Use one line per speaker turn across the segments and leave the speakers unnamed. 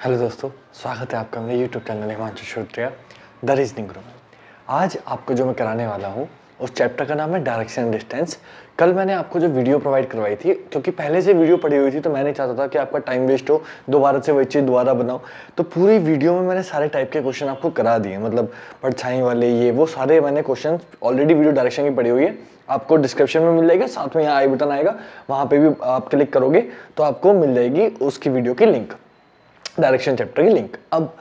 Hello दोस्तों, स्वागत है आपका मेरे YouTube channel Himanshu Shrotriya the reasoning group में। आज आपको जो मैं कराने वाला हूँ उस चैप्टर का नाम है डायरेक्शन एंड डिस्टेंस। कल मैंने आपको जो वीडियो प्रोवाइड करवाई थी, क्योंकि पहले से वीडियो पड़ी हुई थी तो मैंने चाहता था कि आपका टाइम वेस्ट हो, दोबारा से वही चीज़ दोबारा बनाओ। तो पूरी वीडियो में मैंने सारे टाइप के क्वेश्चन आपको करा दिए, मतलब परछाई वाले ये वो सारे मैंने क्वेश्चन ऑलरेडी वीडियो डायरेक्शन की पड़ी हुई है, आपको डिस्क्रिप्शन में मिल जाएगा। साथ में यहाँ आई बटन आएगा, वहाँ पे भी आप क्लिक करोगे तो आपको मिल जाएगी उसकी वीडियो की लिंक, डायरेक्शन चैप्टर की लिंक। अब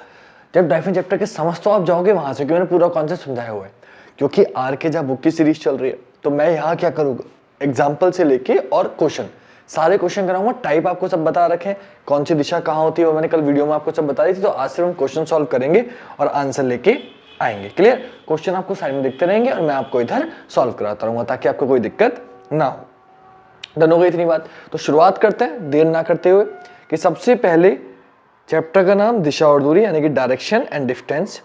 जब डायरेक्शन चैप्टर के समझ तो आप जाओगे वहां से, क्योंकि मैंने पूरा कॉन्सेप्ट समझाया हुआ है। क्योंकि आर के जब बुक की सीरीज चल रही है तो मैं यहाँ क्या करूँगा, एग्जाम्पल से लेके और क्वेश्चन, सारे क्वेश्चन कराऊंगा। टाइप आपको सब बता रखे हैं, कौन सी दिशा कहाँ होती है वो मैंने कल वीडियो में आपको सब बताई थी। तो आज सिर्फ हम क्वेश्चन सॉल्व करेंगे और आंसर लेके आएंगे। क्लियर? क्वेश्चन आपको साइड में दिखते रहेंगे और मैं आपको इधर सॉल्व कराता रहूंगा ताकि आपको कोई दिक्कत ना हो। डन हो गई इतनी बात? तो शुरुआत करते हैं देर ना करते हुए कि सबसे पहले चैप्टर का नाम दिशा और दूरी यानी कि डायरेक्शन एंड डिस्टेंस।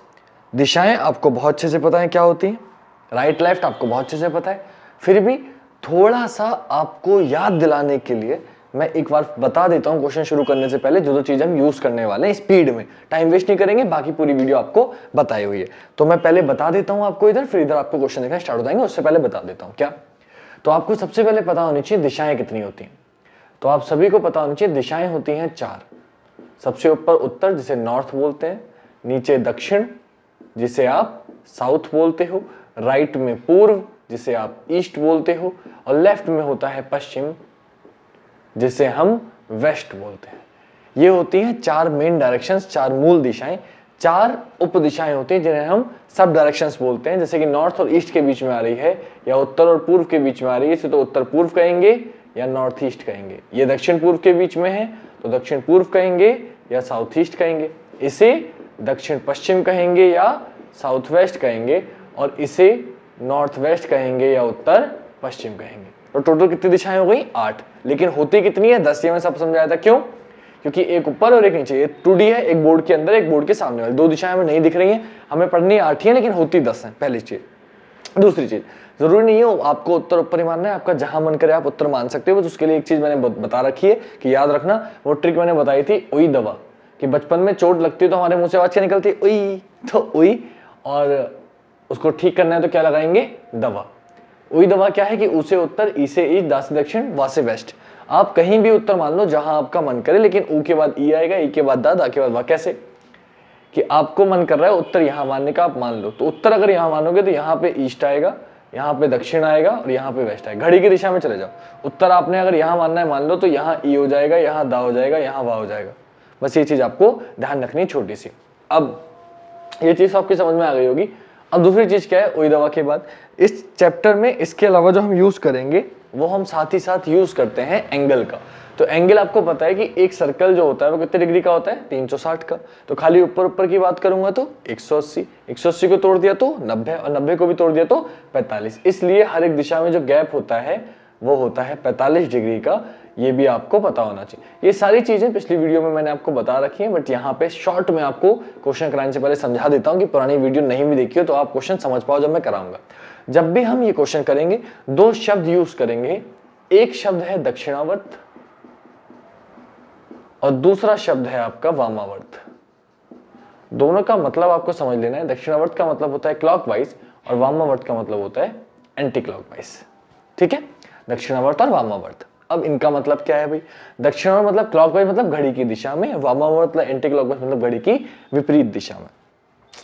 दिशाएं आपको बहुत अच्छे से पता है क्या होती हैं, राइट लेफ्ट आपको बहुत अच्छे से पता है। फिर भी थोड़ा सा आपको याद दिलाने के लिए मैं एक बार बता देता हूं क्वेश्चन शुरू करने से पहले जो चीज हम यूज करने वाले हैं, स्पीड में, टाइम वेस्ट नहीं करेंगे, बाकी पूरी वीडियो आपको बताई हुई है। तो मैं पहले बता देता हूं आपको इधर, फिर इधर आपको क्वेश्चन देखना स्टार्ट हो जाएंगे। उससे पहले बता देता हूं क्या, तो आपको सबसे पहले पता होनी चाहिए दिशाएं कितनी होती हैं। तो आप सभी को पता होनी चाहिए दिशाएं होती हैं 4। सबसे ऊपर उत्तर जिसे नॉर्थ बोलते हैं, नीचे दक्षिण जिसे आप साउथ बोलते हो, राइट में पूर्व जिसे आप ईस्ट बोलते हो, और लेफ्ट में होता है पश्चिम जिसे हम वेस्ट बोलते हैं। ये होती हैं 4 मेन डायरेक्शंस, 4 मूल दिशाएं। 4 उप दिशाएं होती हैं जिन्हें हम सब डायरेक्शंस बोलते हैं। जैसे कि नॉर्थ और ईस्ट के बीच में आ रही है या उत्तर और पूर्व के बीच में आ रही है, इसे तो उत्तर पूर्व कहेंगे या नॉर्थ ईस्ट कहेंगे। ये दक्षिण पूर्व के बीच में है तो दक्षिण पूर्व कहेंगे या साउथ ईस्ट कहेंगे। इसे दक्षिण पश्चिम कहेंगे या साउथ वेस्ट कहेंगे, और इसे नॉर्थ वेस्ट कहेंगे या उत्तर पश्चिम कहेंगे। तो टोटल कितनी दिशाएं हो गई? 8। लेकिन होती कितनी है? 10। ये मैं सब समझाया था। क्यों? क्योंकि एक ऊपर और एक नीचे, ये 2D है, एक बोर्ड के अंदर एक बोर्ड के सामने वाली 2 दिशाएं हमें नहीं दिख रही हैं, हमें पढ़नी 8 ही है लेकिन होती 10 है। पहली चीज। दूसरी चीज, जरूरी नहीं है आपको उत्तर ऊपर ही मानना है, आपका जहां मन करे आप उत्तर मान सकते हो। बस उसके लिए एक चीज मैंने बता रखी है कि याद रखना, वो ट्रिक मैंने बताई थी उई दवा, कि बचपन में चोट लगती है तो हमारे मुंह से आवाज क्या निकलती है? उई। तो उई, और उसको ठीक करना है तो क्या लगाएंगे? दवा। उई दवा क्या है कि ऊ से उत्तर, ई से ईस्ट, दा से दक्षिण, वा से वेस्ट। आप कहीं भी उत्तर मान लो जहां आपका मन करे, लेकिन ऊ के बाद ई आएगा, ई के बाद दा के बाद वा। कैसे? कि आपको मन कर रहा है उत्तर यहां मानने का, आप मान लो। तो उत्तर अगर यहां मानोगे तो यहाँ पे ईस्ट आएगा, यहाँ पे दक्षिण आएगा और यहाँ पे वेस्ट आएगा। घड़ी की दिशा में चले जाओ, उत्तर आपने अगर यहाँ मानना है मान लो, तो यहाँ ई हो जाएगा, यहाँ दा हो जाएगा, यहाँ वा हो जाएगा। बस ये चीज आपको ध्यान रखनी, छोटी सी। अब ये चीज आपकी समझ में आ गई होगी। अब दूसरी चीज क्या है? उई दवा के बाद इस चैप्टर में इसके अलावा जो हम यूज करेंगे वो हम साथ ही साथ यूज करते हैं एंगल का। तो एंगल आपको पता है कि एक सर्कल जो होता है वो कितने डिग्री का होता है? 360 का। तो खाली ऊपर ऊपर की बात करूंगा तो 180, 180 को तोड़ दिया तो 90, और 90 को भी तोड़ दिया तो 45। इसलिए हर एक दिशा में जो गैप होता है वो होता है 45 डिग्री का। ये भी आपको पता होना चाहिए। ये सारी चीजें पिछली वीडियो में मैंने आपको बता रखी हैं, बट यहाँ पे शॉर्ट में आपको क्वेश्चन कराने से पहले समझा देता हूँ कि पुरानी वीडियो नहीं भी देखी हो तो आप क्वेश्चन समझ पाओ जब मैं कराऊंगा। जब भी हम ये क्वेश्चन करेंगे 2 शब्द यूज करेंगे। एक शब्द है दक्षिणावर्त और दूसरा शब्द है आपका वामावर्त। दोनों का मतलब आपको समझ लेना है। दक्षिणावर्त का मतलब होता है क्लॉकवाइज और वामावर्त का मतलब होता है एंटी क्लॉकवाइज। ठीक है? दक्षिणावर्त और वामावर्त। अब इनका मतलब क्या है भाई? दक्षिणावर्त मतलब क्लॉकवाइज, मतलब घड़ी की दिशा में। वामावर्त मतलब एंटी क्लॉकवाइज, मतलब घड़ी की विपरीत दिशा में।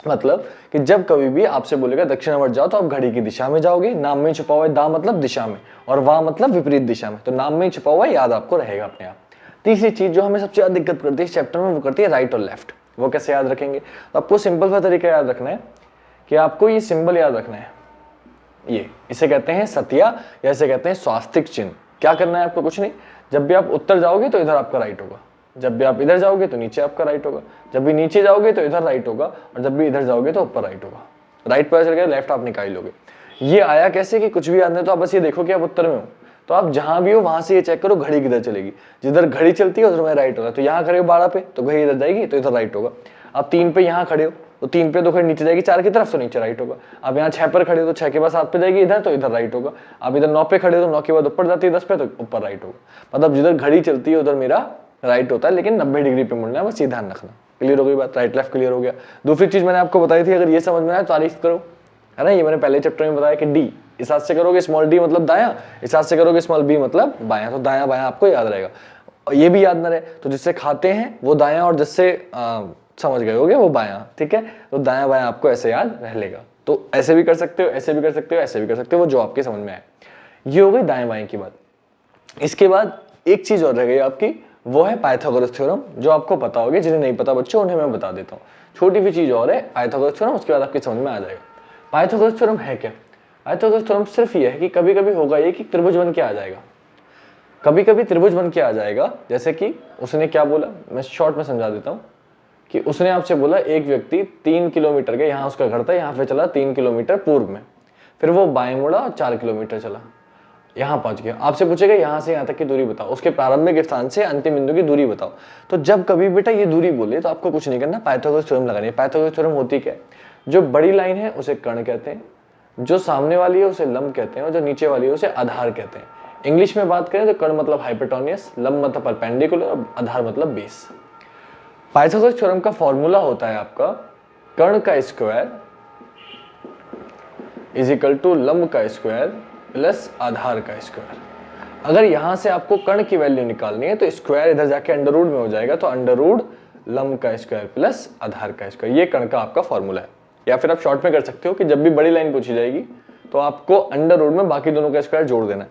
मतलब कि जब कभी भी आपसे बोलेगा दक्षिणावर्त जाओ तो आप घड़ी की दिशा में जाओगे। नाम में छुपा हुआ है दा मतलब दिशा में, और वा मतलब विपरीत दिशा में। तो नाम में छुपा हुआ है, याद आपको रहेगा अपने आप। तीसरी चीज जो हमें सबसे ज्यादा दिक्कत करती है इस चैप्टर में, वो करती है राइट और लेफ्ट। वो कैसे याद रखेंगे? तो आपको सिंपल सा तरीका याद रखना है कि आपको ये सिंबल याद रखना है। ये इसे कहते हैं सतिया या इसे कहते हैं स्वास्तिक चिन्ह। क्या करना है आपको? कुछ नहीं। जब भी आप उत्तर जाओगे तो इधर आपका राइट होगा, जब भी आप इधर जाओगे तो नीचे आपका राइट होगा, जब भी नीचे जाओगे तो इधर राइट होगा, और जब भी इधर जाओगे तो ऊपर राइट होगा। राइट पता चल गया, लेफ्ट आप निकाल लोगे। ये आया कैसे कि कुछ भी याद नहीं, तो आप बस ये देखो कि आप उत्तर में हो, तो आप जहां भी हो वहां से ये चेक करो घड़ी किधर चलेगी। जिधर घड़ी चलती है उधर में राइट होगा। तो यहाँ खड़े हो 12 पे तो घड़ी इधर जाएगी तो इधर राइट होगा। आप 3 पे यहाँ खड़े हो तो 3 पे तो घड़ी नीचे जाएगी 4 की तरफ, तो नीचे राइट होगा। आप यहाँ 6 पर खड़े हो तो 6 के बाद 7 पे जाएगी इधर, तो इधर राइट होगा। आप इधर 9 पे खड़े हो तो 9 के बाद ऊपर जाती है 10 पे, तो ऊपर राइट होगा। मतलब जिधर घड़ी चलती है उधर मेरा राइट होता है, लेकिन 90 डिग्री पे मुड़ना है, बस ये ध्यान रखना। क्लियर हो गई बात, राइट लेफ्ट क्लियर हो गया। दूसरी चीज मैंने आपको बताई थी, अगर ये समझ में आए तारीफ करो, है ना, ये मैंने पहले चैप्टर में बताया कि डी इस हाथ से करोगे स्मॉल डी मतलब दायां, इस हाथ से करोगे स्मॉल बी मतलब बायां, तो दायां बायां आपको याद रहेगा। और ये भी याद ना रहे तो जिससे खाते हैं वो दायां और जिससे समझ गए होगे वो बायां, ठीक है, तो दायां बायां आपको ऐसे याद रह लेगा। तो ऐसे भी कर सकते हो, ऐसे भी कर सकते हो, ऐसे भी कर सकते हो, वो जो आपके समझ में आए। ये हो गई दाएं बाएं की बात। इसके बाद एक चीज और रह गई आपकी, वो है पाइथागोरस थ्योरम, जो आपको पता होगी, जिन्हें नहीं पता बच्चों उन्हें मैं बता देता हूँ। छोटी सी चीज और है पाइथागोरस थ्योरम, उसके बाद आपकी समझ में आ जाएगा। पाइथागोरस थ्योरम है क्या? पाइथागोरस थ्योरम सिर्फ ये है कि कभी कभी होगा ये कि त्रिभुज बन के आ जाएगा, कभी कभी त्रिभुज बन के आ जाएगा। जैसे कि उसने क्या बोला, मैं शॉर्ट में समझा देता हूँ, कि उसने आपसे बोला एक व्यक्ति 3 किलोमीटर के, यहाँ उसका घर था, यहाँ पे चला 3 किलोमीटर पूर्व में, फिर वो बाएं मुड़ा और 4 किलोमीटर चला, यहाँ पहुंच गया। आपसे पूछेगा यहाँ से यहाँ तक की दूरी बताओ, उसके प्रारंभिक स्थान से अंतिम बिंदु की दूरी बताओ। तो जब कभी बेटा ये दूरी बोले तो आपको कुछ नहीं करना, पाइथागोरस थ्योरम लगानी है। पाइथागोरस थ्योरम होती क्या है? जो बड़ी लाइन है उसे कर्ण कहते हैं, जो सामने वाली है उसे लंब कहते हैं, और जो नीचे वाली है उसे आधार कहते हैं। इंग्लिश में बात करें तो कर्ण मतलब हाइपोटेन्यूस, लंब मतलब परपेंडिकुलर और आधार मतलब बेस। पाइथागोरस थ्योरम का फॉर्मूला होता है आपका कर्ण का स्क्वायर इज इक्वल टू लंब का स्क्वायर प्लस आधार का स्क्वायर। अगर यहां से आपको कर्ण की वैल्यू निकालनी है तो स्क्वायर इधर जाके अंडर रूट में हो जाएगा, तो अंडर रूट लंब का स्क्वायर प्लस आधार का स्क्वायर, ये कर्ण का आपका फॉर्मूला है। या फिर आप शॉर्ट में कर सकते हो कि जब भी बड़ी लाइन पूछी जाएगी तो आपको अंडर रूट में बाकी दोनों का स्क्वायर जोड़ देना है।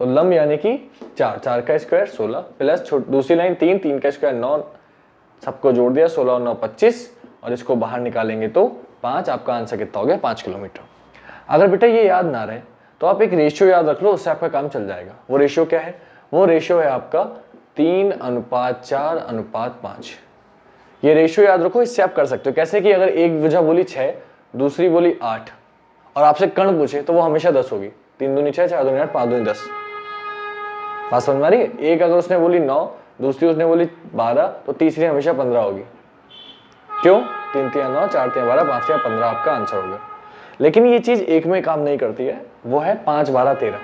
तो लंब यानी कि 4, 4 का स्क्वायर 16 प्लस दूसरी लाइन 3, 3 का स्क्वायर 9, सबको जोड़ दिया, 16 और 9 25, और इसको बाहर निकालेंगे तो 5। आपका आंसर कितना हो गया? 5 किलोमीटर। अगर बेटा ये याद ना रहे तो आप एक रेशियो याद रख लो, उससे आपका काम चल जाएगा। वो रेशियो क्या है? वो रेशियो है आपका 3:4:5। ये रेशियो याद रखो, इससे आप कर सकते हो। कैसे कि अगर एक भुजा बोली 6, दूसरी बोली 8 और आपसे कर्ण पूछे तो वो हमेशा 10 होगी। 3 दूनी 6, 4 दूनी 8, 5 दूनी 10। बात समझ में आ रही है? एक अगर उसने बोली 9, दूसरी उसने बोली 12, तो तीसरी हमेशा 15 होगी। क्यों? 3 3 9, 4 3 12, 5 3 15 आपका आंसर हो गया। लेकिन ये चीज एक में काम नहीं करती है, वो है 5 12 13।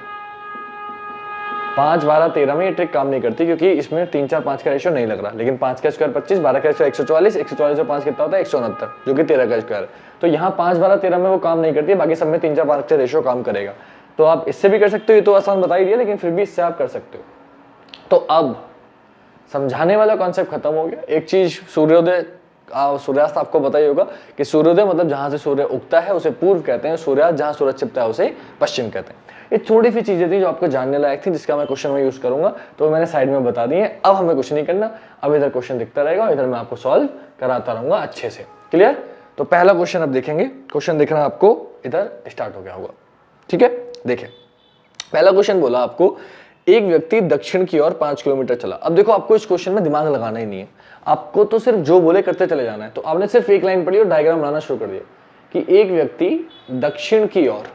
5 12 13 में ये ट्रिक काम नहीं करती, क्योंकि इसमें 3 4 5 का रेशियो नहीं लग रहा। लेकिन 5 का स्क्वायर 25, 12 का स्क्वायर 144, 144 और 5 कितना होता है? 169, जो कि 13 का स्क्वायर है। तो यहाँ 5 12 13 में वो काम नहीं करती है, बाकी सब में 3 4 5 का रेशियो काम करेगा। तो आप इससे भी कर सकते हो, ये तो आसान बता ही दिया, लेकिन फिर भी इससे आप कर सकते हो। तो अब समझाने वाला कॉन्सेप्ट खत्म हो गया। एक चीज, सूर्योदय सूर्यास्त आपको पता ही होगा कि सूर्योदय मतलब जहां से सूर्य उगता है उसे पूर्व कहते हैं, सूर्यास्त जहां सूरज छिपता है उसे पश्चिम कहते हैं। ये थोड़ी सी चीजें थी जो आपको जानने लायक थी, जिसका मैं क्वेश्चन में यूज करूंगा, तो मैंने साइड में बता दी है। अब हमें कुछ नहीं करना, अब इधर क्वेश्चन दिखता रहेगा और इधर मैं आपको सॉल्व कराता रहूंगा अच्छे से। क्लियर? तो पहला क्वेश्चन अब देखेंगे। क्वेश्चन देखना आपको इधर स्टार्ट हो गया होगा, ठीक है? देखिए पहला क्वेश्चन बोला आपको, एक व्यक्ति दक्षिण की ओर 5 किलोमीटर चला। अब देखो आपको इस क्वेश्चन में दिमाग लगाना ही नहीं है, आपको तो सिर्फ जो बोले करते चले जाना है। तो आपने सिर्फ एक लाइन पढ़ी और डायग्राम बनाना शुरू कर दिया कि एक व्यक्ति दक्षिण की ओर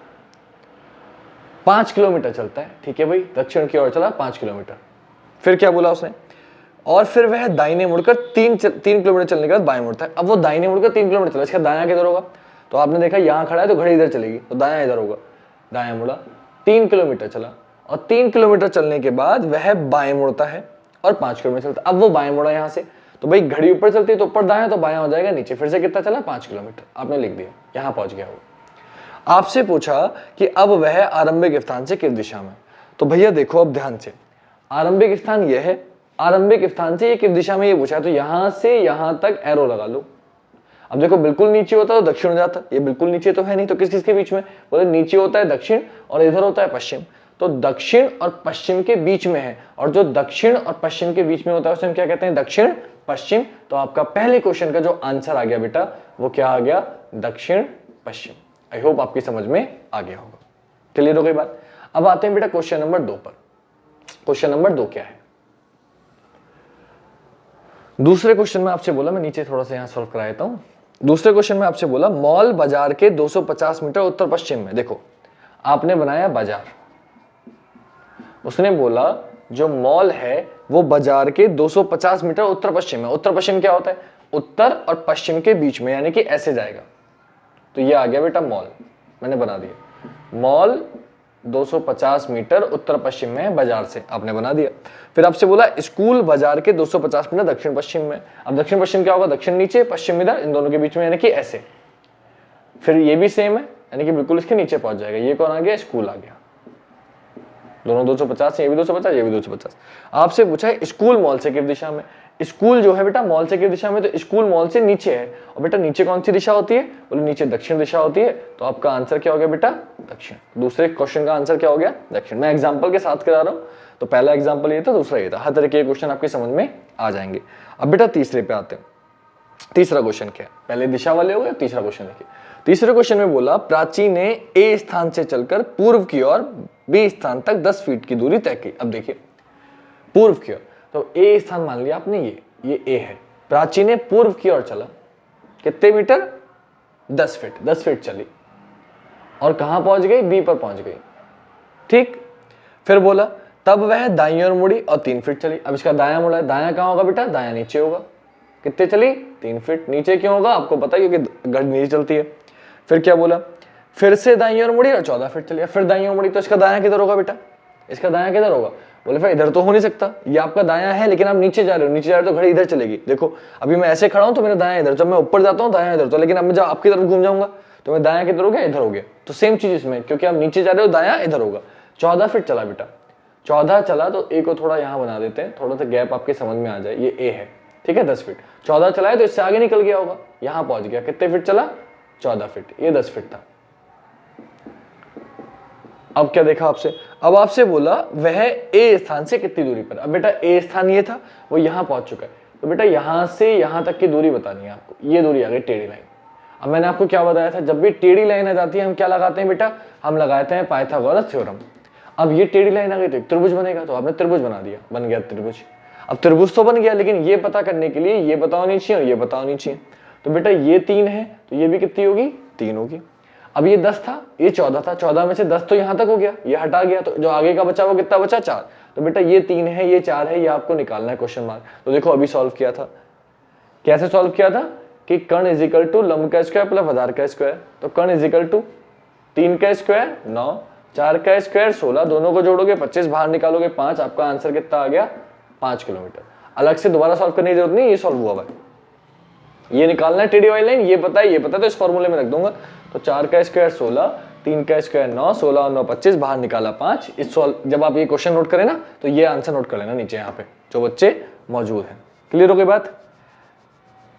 5 किलोमीटर चलता है। ठीक है भाई, दक्षिण की ओर चला 5 किलोमीटर। फिर क्या बोला उसने? और फिर वह दाहिने मुड़कर 3 किलोमीटर चलने के बाद बाएं मुड़ता है। अब वो दाहिने मुड़कर 3 किलोमीटर चला, इसका दायां किधर होगा? तो आपने देखा यहां खड़ा है तो घड़ी इधर चलेगी, तो दायां इधर होगा। दायां मुड़ा, 3 किलोमीटर चला, और 3 किलोमीटर चलने के बाद वह बाएं मुड़ता है और 5 किलोमीटर चलता है। अब वो बाएं मुड़ा यहां से, तो भाई घड़ी ऊपर चलती है तो ऊपर दायां, तो बायां हो जाएगा नीचे। फिर से कितना चला? 5 किलोमीटर। आपने लिख दिया, यहां पहुंच गया वो। आपसे पूछा कि अब वह आरंभिक स्थान से किस दिशा में? तो भैया देखो अब ध्यान से, आरंभिक स्थान यह है, आरंभिक स्थान से ये किस दिशा में ये पूछा, तो यहां से यहां तक एरो लगा लो। अब देखो बिल्कुल नीचे होता तो दक्षिण हो जाता, ये बिल्कुल नीचे तो है नहीं, तो किस किस के बीच में? बोले नीचे होता है दक्षिण और इधर होता है पश्चिम, तो दक्षिण और पश्चिम के बीच में है। और जो दक्षिण और पश्चिम के बीच में होता है उसे हम क्या कहते हैं? दक्षिण पश्चिम। तो आपका पहले क्वेश्चन का जो आंसर आ गया बेटा, वो क्या आ गया? दक्षिण पश्चिम। आई होप आपकी समझ में आ गया होगा। क्लियर हो गई बात? अब आते हैं बेटा क्वेश्चन नंबर 2 पर। क्वेश्चन नंबर 2 क्या है? दूसरे क्वेश्चन में आपसे बोला, मैं नीचे थोड़ा सा यहां सॉल्व करा देता हूं। दूसरे क्वेश्चन में आपसे बोला, मॉल बाजार के 250 मीटर उत्तर पश्चिम में। देखो आपने बनाया बाजार, उसने बोला जो मॉल है वो बाजार के 250 मीटर उत्तर पश्चिम में। उत्तर पश्चिम क्या होता है? उत्तर और पश्चिम के बीच में, यानी कि ऐसे जाएगा। तो ये आ गया बेटा मॉल, मैंने बना दिया। मॉल 250 मीटर उत्तर पश्चिम में है बाजार से, आपने बना दिया। फिर आपसे बोला स्कूल बाजार के 250 मीटर दक्षिण पश्चिम में। अब दक्षिण पश्चिम क्या होगा, दक्षिण नीचे पश्चिम इधर, इन दोनों के बीच में यानी कि ऐसे। फिर ये भी सेम है यानी कि बिल्कुल इसके नीचे पहुंच जाएगा। ये कौन आ गया, स्कूल आ गया। दोनों 250, ये भी 250, ये भी 250। आपसे पूछा है स्कूल मॉल से किस दिशा में। स्कूल जो है बेटा मॉल से किस दिशा में, तो स्कूल मॉल से नीचे है। और बेटा नीचे कौन सी दिशा होती है, बोले नीचे दक्षिण दिशा होती है। तो आपका आंसर क्या हो गया बेटा, दक्षिण। दूसरे क्वेश्चन का आंसर क्या हो गया, दक्षिण। मैं एग्जाम्पल के साथ करा रहा हूँ, तो पहला एग्जाम्पल ये था, दूसरा ये था। हर तरह के क्वेश्चन आपके समझ में आ जाएंगे। अब बेटा तीसरे पे आते हैं। तीसरा क्वेश्चन क्या है, पहले दिशा वाले हो गए, तीसरा क्वेश्चन देखिए। तीसरे क्वेश्चन में बोला प्राची ने ए स्थान से चलकर पूर्व की ओर बी स्थान तक 10 फीट की दूरी तय की। अब देखिए पूर्व की ओर, तो ए स्थान मान लिया आपने, ये ए है। प्राची ने पूर्व की ओर चला, कितने मीटर, 10 फीट। 10 फीट चली और कहां पहुंच गई, बी पर पहुंच गई। ठीक, फिर बोला तब वह दाईं ओर मुड़ी और 3 फीट चली। अब इसका दायां मुड़ा है, दायां कहां होगा बेटा, दायां नीचे होगा। कितने चली, 3 फीट। नीचे क्यों होगा, आपको पता है क्योंकि घड़ी नीचे चलती है। फिर क्या बोला, फिर से दाईं ओर मुड़ी और 14 फीट चली। फिर दाईं ओर मुड़ी, तो इसका दायां किधर होगा बेटा, इसका दायां किधर होगा, बोले फिर इधर तो हो नहीं सकता, ये आपका दायां है लेकिन आप नीचे जा रहे हो, नीचे जा रहे हो तो घड़ी इधर चलेगी। देखो अभी मैं ऐसे खड़ा हूं तो मेरा दायां इधर, जब मैं ऊपर जाता हूं दायां इधर, तो लेकिन अब मैं जब आपकी तरफ घूम जाऊंगा तो मैं दायां किधर हो गया, इधर हो गया। तो सेम चीज इसमें, क्योंकि आप नीचे जा रहे हो दायां इधर होगा। 14 फीट चला बेटा, 14 चला तो ए को थोड़ा यहां बना देते हैं, थोड़ा सा गैप आपके समझ में आ जाए। ये ए है, ठीक है, 10 फीट। 14 चला है तो इससे आगे निकल गया होगा, यहां पहुंच गया। कितने फीट चला, 14 फीट। ये 10 फीट था। अब क्या देखा आपसे, अब आपसे बोला वह ए स्थान से कितनी दूरी पर। अब बेटा ए स्थान ये था, वो यहां पहुंच चुका है, तो बेटा यहां से यहां तक की दूरी बतानी है आपको। ये दूरी आ गई टेढ़ी लाइन। अब मैंने आपको क्या बताया था, जब भी टेढ़ी लाइन आ जाती है हम क्या लगाते हैं बेटा, हम लगाते हैं पाइथागोरस थ्योरम। अब ये टेढ़ी लाइन आ गई तो एक त्रिभुज बनेगा, तो आपने त्रिभुज बना दिया, बन गया त्रिभुज। अब त्रिभुज तो बन गया, लेकिन ये पता करने के लिए ये पता होनी चाहिए और ये पता होनी चाहिए। तो बेटा ये 3 है तो ये भी कितनी होगी, 3 होगी। अब ये 10 था, ये 14 था, 14 में से 10 तो यहां तक हो गया, ये हटा गया, तो जो आगे का बचा वो कितना बचा, 4। तो बेटा ये 3 है, ये 4 है, ये आपको निकालना है क्वेश्चन मार्क। तो देखो अभी सॉल्व किया था, कैसे सॉल्व किया था कि कर्ण इजिकल टू लंब का स्क्वायर प्लस आधार का स्क्वायर। तो कर्ण इजिकल टू 3 का स्क्वायर 9, 4 का स्क्वायर 16, दोनों को जोड़ोगे 25, बाहर निकालोगे 5, आपका आंसर कितना आ गया, 5 किलोमीटर। अलग से दोबारा सॉल्व करने की जरूरत नहीं, ये सॉल्व हुआ है। ये निकालना है टेढ़ी वाली लाइन, ये पता है, ये पता है, तो इस फॉर्मूले में रख दूंगा। तो 4 का स्क्वायर 16, 3 का स्क्वायर 9, 16 और 9 25, बाहर निकाला 5। इस सॉल्व जब आप ये क्वेश्चन नोट करें ना, तो ये आंसर नोट कर लेना नीचे यहाँ पे जो बच्चे मौजूद हैं। क्लियर हो गई बात।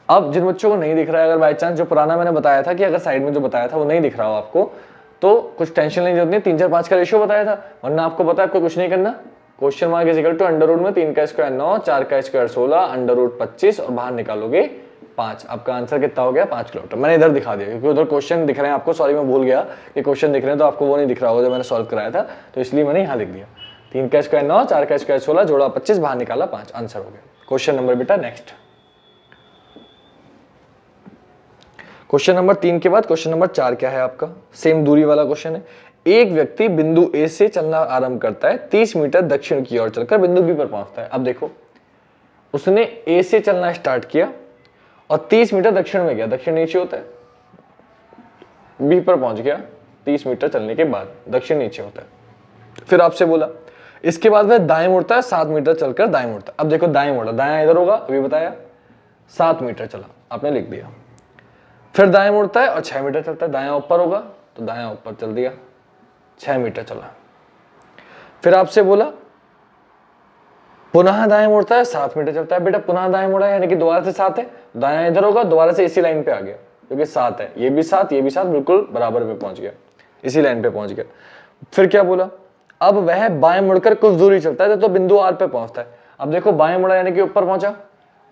अब जिन बच्चों को नहीं दिख रहा है, अगर बाई चांस जो पुराना मैंने बताया था कि अगर साइड में जो बताया था वो नहीं दिख रहा हो आपको, तो कुछ टेंशन लेने की जरूरत नहीं। 3 4 5 का रेशियो बताया था, वरना आपको पता है आपको कुछ नहीं करना। Question mark is equal to under root में 3 का स्क्वायर 9, 4 का स्क्वायर 16, अंडर रूट 25 और बाहर निकालोगे 5। आपका आंसर कितना हो गया, 5 किलोमीटर। मैंने इधर दिखा दिया क्योंकि उधर क्वेश्चन दिख रहे हैं आपको, सॉरी मैं भूल गया कि क्वेश्चन दिख रहे हैं, तो आपको वो नहीं दिख रहा होगा जो मैंने सॉल्व कराया था, तो इसलिए मैंने यहाँ लिख दिया। 3 का स्क्वायर 9, 4 का स्क्वायर 16, जोड़ा 25, बाहर निकाला 5, आंसर हो गया। क्वेश्चन नंबर बेटा नेक्स्ट, क्वेश्चन नंबर 3 के बाद क्वेश्चन नंबर 4 क्या है आपका, सेम दूरी वाला क्वेश्चन है। एक व्यक्ति बिंदु ए से चलना आरंभ करता है, 30 मीटर दक्षिण की ओर चलकर बिंदु बी पर पहुंचता है। अब देखो उसने ए से चलना स्टार्ट किया और 30 मीटर दक्षिण में गया, दक्षिण नीचे होता है, बी पर पहुंच गया 30 मीटर चलने के बाद, दक्षिण नीचे होता है। फिर आपसे बोला इसके बाद वह दाएं मुड़ता है, 7 मीटर चलकर दाएं मुड़ता है। अब देखो दाएं मुड़ा, दायां इधर होगा, अभी बताया 7 मीटर चला, आपने लिख दिया। फिर दाएं मुड़ता है और 6 मीटर चलता है, दायां ऊपर होगा तो दायां ऊपर चल दिया, 6 मीटर चला। फिर आपसे बोला पुनः दाएं मुड़ता है, 7 मीटर चलता है। बेटा पुनः दाएं मुड़ा यानी कि दोबारा से 7 है, दायां इधर होगा, दोबारा से इसी लाइन पे आ गया क्योंकि 7 है, ये भी 7, ये भी 7, बिल्कुल बराबर पे पहुंच गया, इसी लाइन पे पहुंच गया। फिर क्या बोला, अब वह बाएं मुड़कर कुछ दूरी चलता है तो बिंदु आर पे पहुंचता है। अब देखो बाएं मुड़ा यानी कि ऊपर पहुंचा,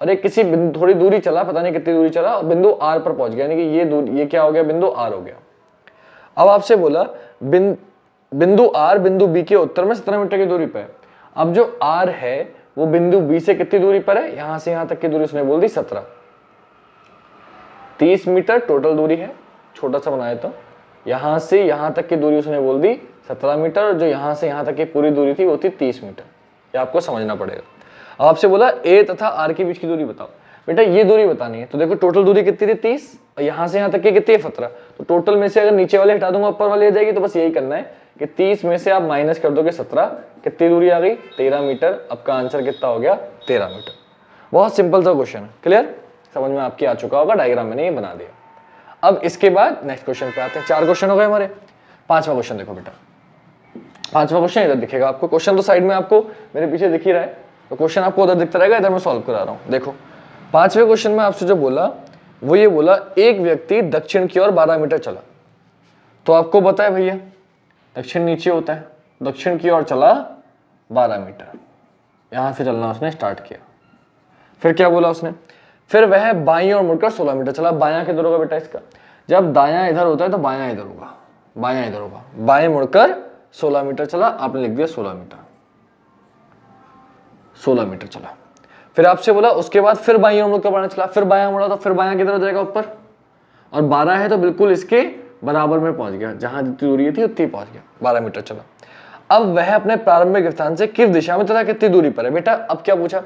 और एक किसी थोड़ी दूरी चला, पता नहीं कितनी दूरी चला, और बिंदु आर पर पहुंच गया, यानी कि ये दूरी, ये क्या हो गया, बिंदु आर हो गया। अब आपसे बोला बिंदु आर बिंदु बी के उत्तर में 17 मीटर की दूरी पर है। अब जो आर है वो बिंदु बी से कितनी दूरी पर है, यहां से यहां तक की दूरी उसने बोल दी 17, 30 मीटर टोटल दूरी है, छोटा सा बनाया तो यहां से यहां तक की दूरी उसने बोल दी 17 मीटर, और जो यहां से यहां तक की पूरी दूरी थी वो थी 30 मीटर। ये आपको समझना पड़ेगा। अब आपसे बोला ए तथा आर के बीच की दूरी बताओ। बेटा ये दूरी बतानी है, तो देखो टोटल दूरी कितनी थी 30, और यहां से यहां तक की कितनी है 17, तो टोटल में से अगर नीचे वाले हटा दूंगा ऊपर वाले आ जाएगी, तो बस यही करना है कि 30 में से आप माइनस कर दोगे 17, कितनी दूरी आ गई 13 मीटर। आपका आंसर कितना हो गया 13 मीटर। बहुत सिंपल सा क्वेश्चन है, क्लियर, समझ में आपकी आ चुका होगा, डायग्राम मैंने ये बना दिया। अब इसके बाद नेक्स्ट क्वेश्चन पे आते हैं। 4 क्वेश्चन हो गए हमारे। 5वां क्वेश्चन देखो बेटा, 5वां क्वेश्चन इधर दिखेगा आपको। क्वेश्चन तो साइड में आपको मेरे पीछे दिख ही रहा है, तो क्वेश्चन आपको उधर दिखता रहेगा, इधर मैं सॉल्व करा रहा हूँ। देखो 5वें क्वेश्चन में आपसे जो बोला वो ये बोला, एक व्यक्ति दक्षिण की ओर 12 मीटर चला। तो आपको बताया भैया दक्षिण नीचे होता है, दक्षिण की ओर चला 12 मीटर, यहां से चलना उसने स्टार्ट किया। फिर क्या बोला उसने, फिर वह बाईं ओर मुड़कर 16 मीटर चला। बायां किधर होगा बेटा इसका, जब दायां इधर होता है तो बायां इधर होगा, बायां इधर होगा। बाएं मुड़कर 16 मीटर चला, आपने लिख दिया 16 मीटर, 16 मीटर चला। फिर आपसे बोला उसके बाद फिर बाईं ओर मुड़कर 12 चला, फिर बायां मुड़ा तो फिर बायां किधर हो जाएगा ऊपर, और 12 है तो बिल्कुल इसके बराबर में पहुंच गया, जहां जितनी दूरी थी उतनी पहुंच गया, 12 मीटर चला। अब वह अपने प्रारंभिक स्थान से किस दिशा में तथा कितनी दूरी पर है। बेटा अब क्या पूछा,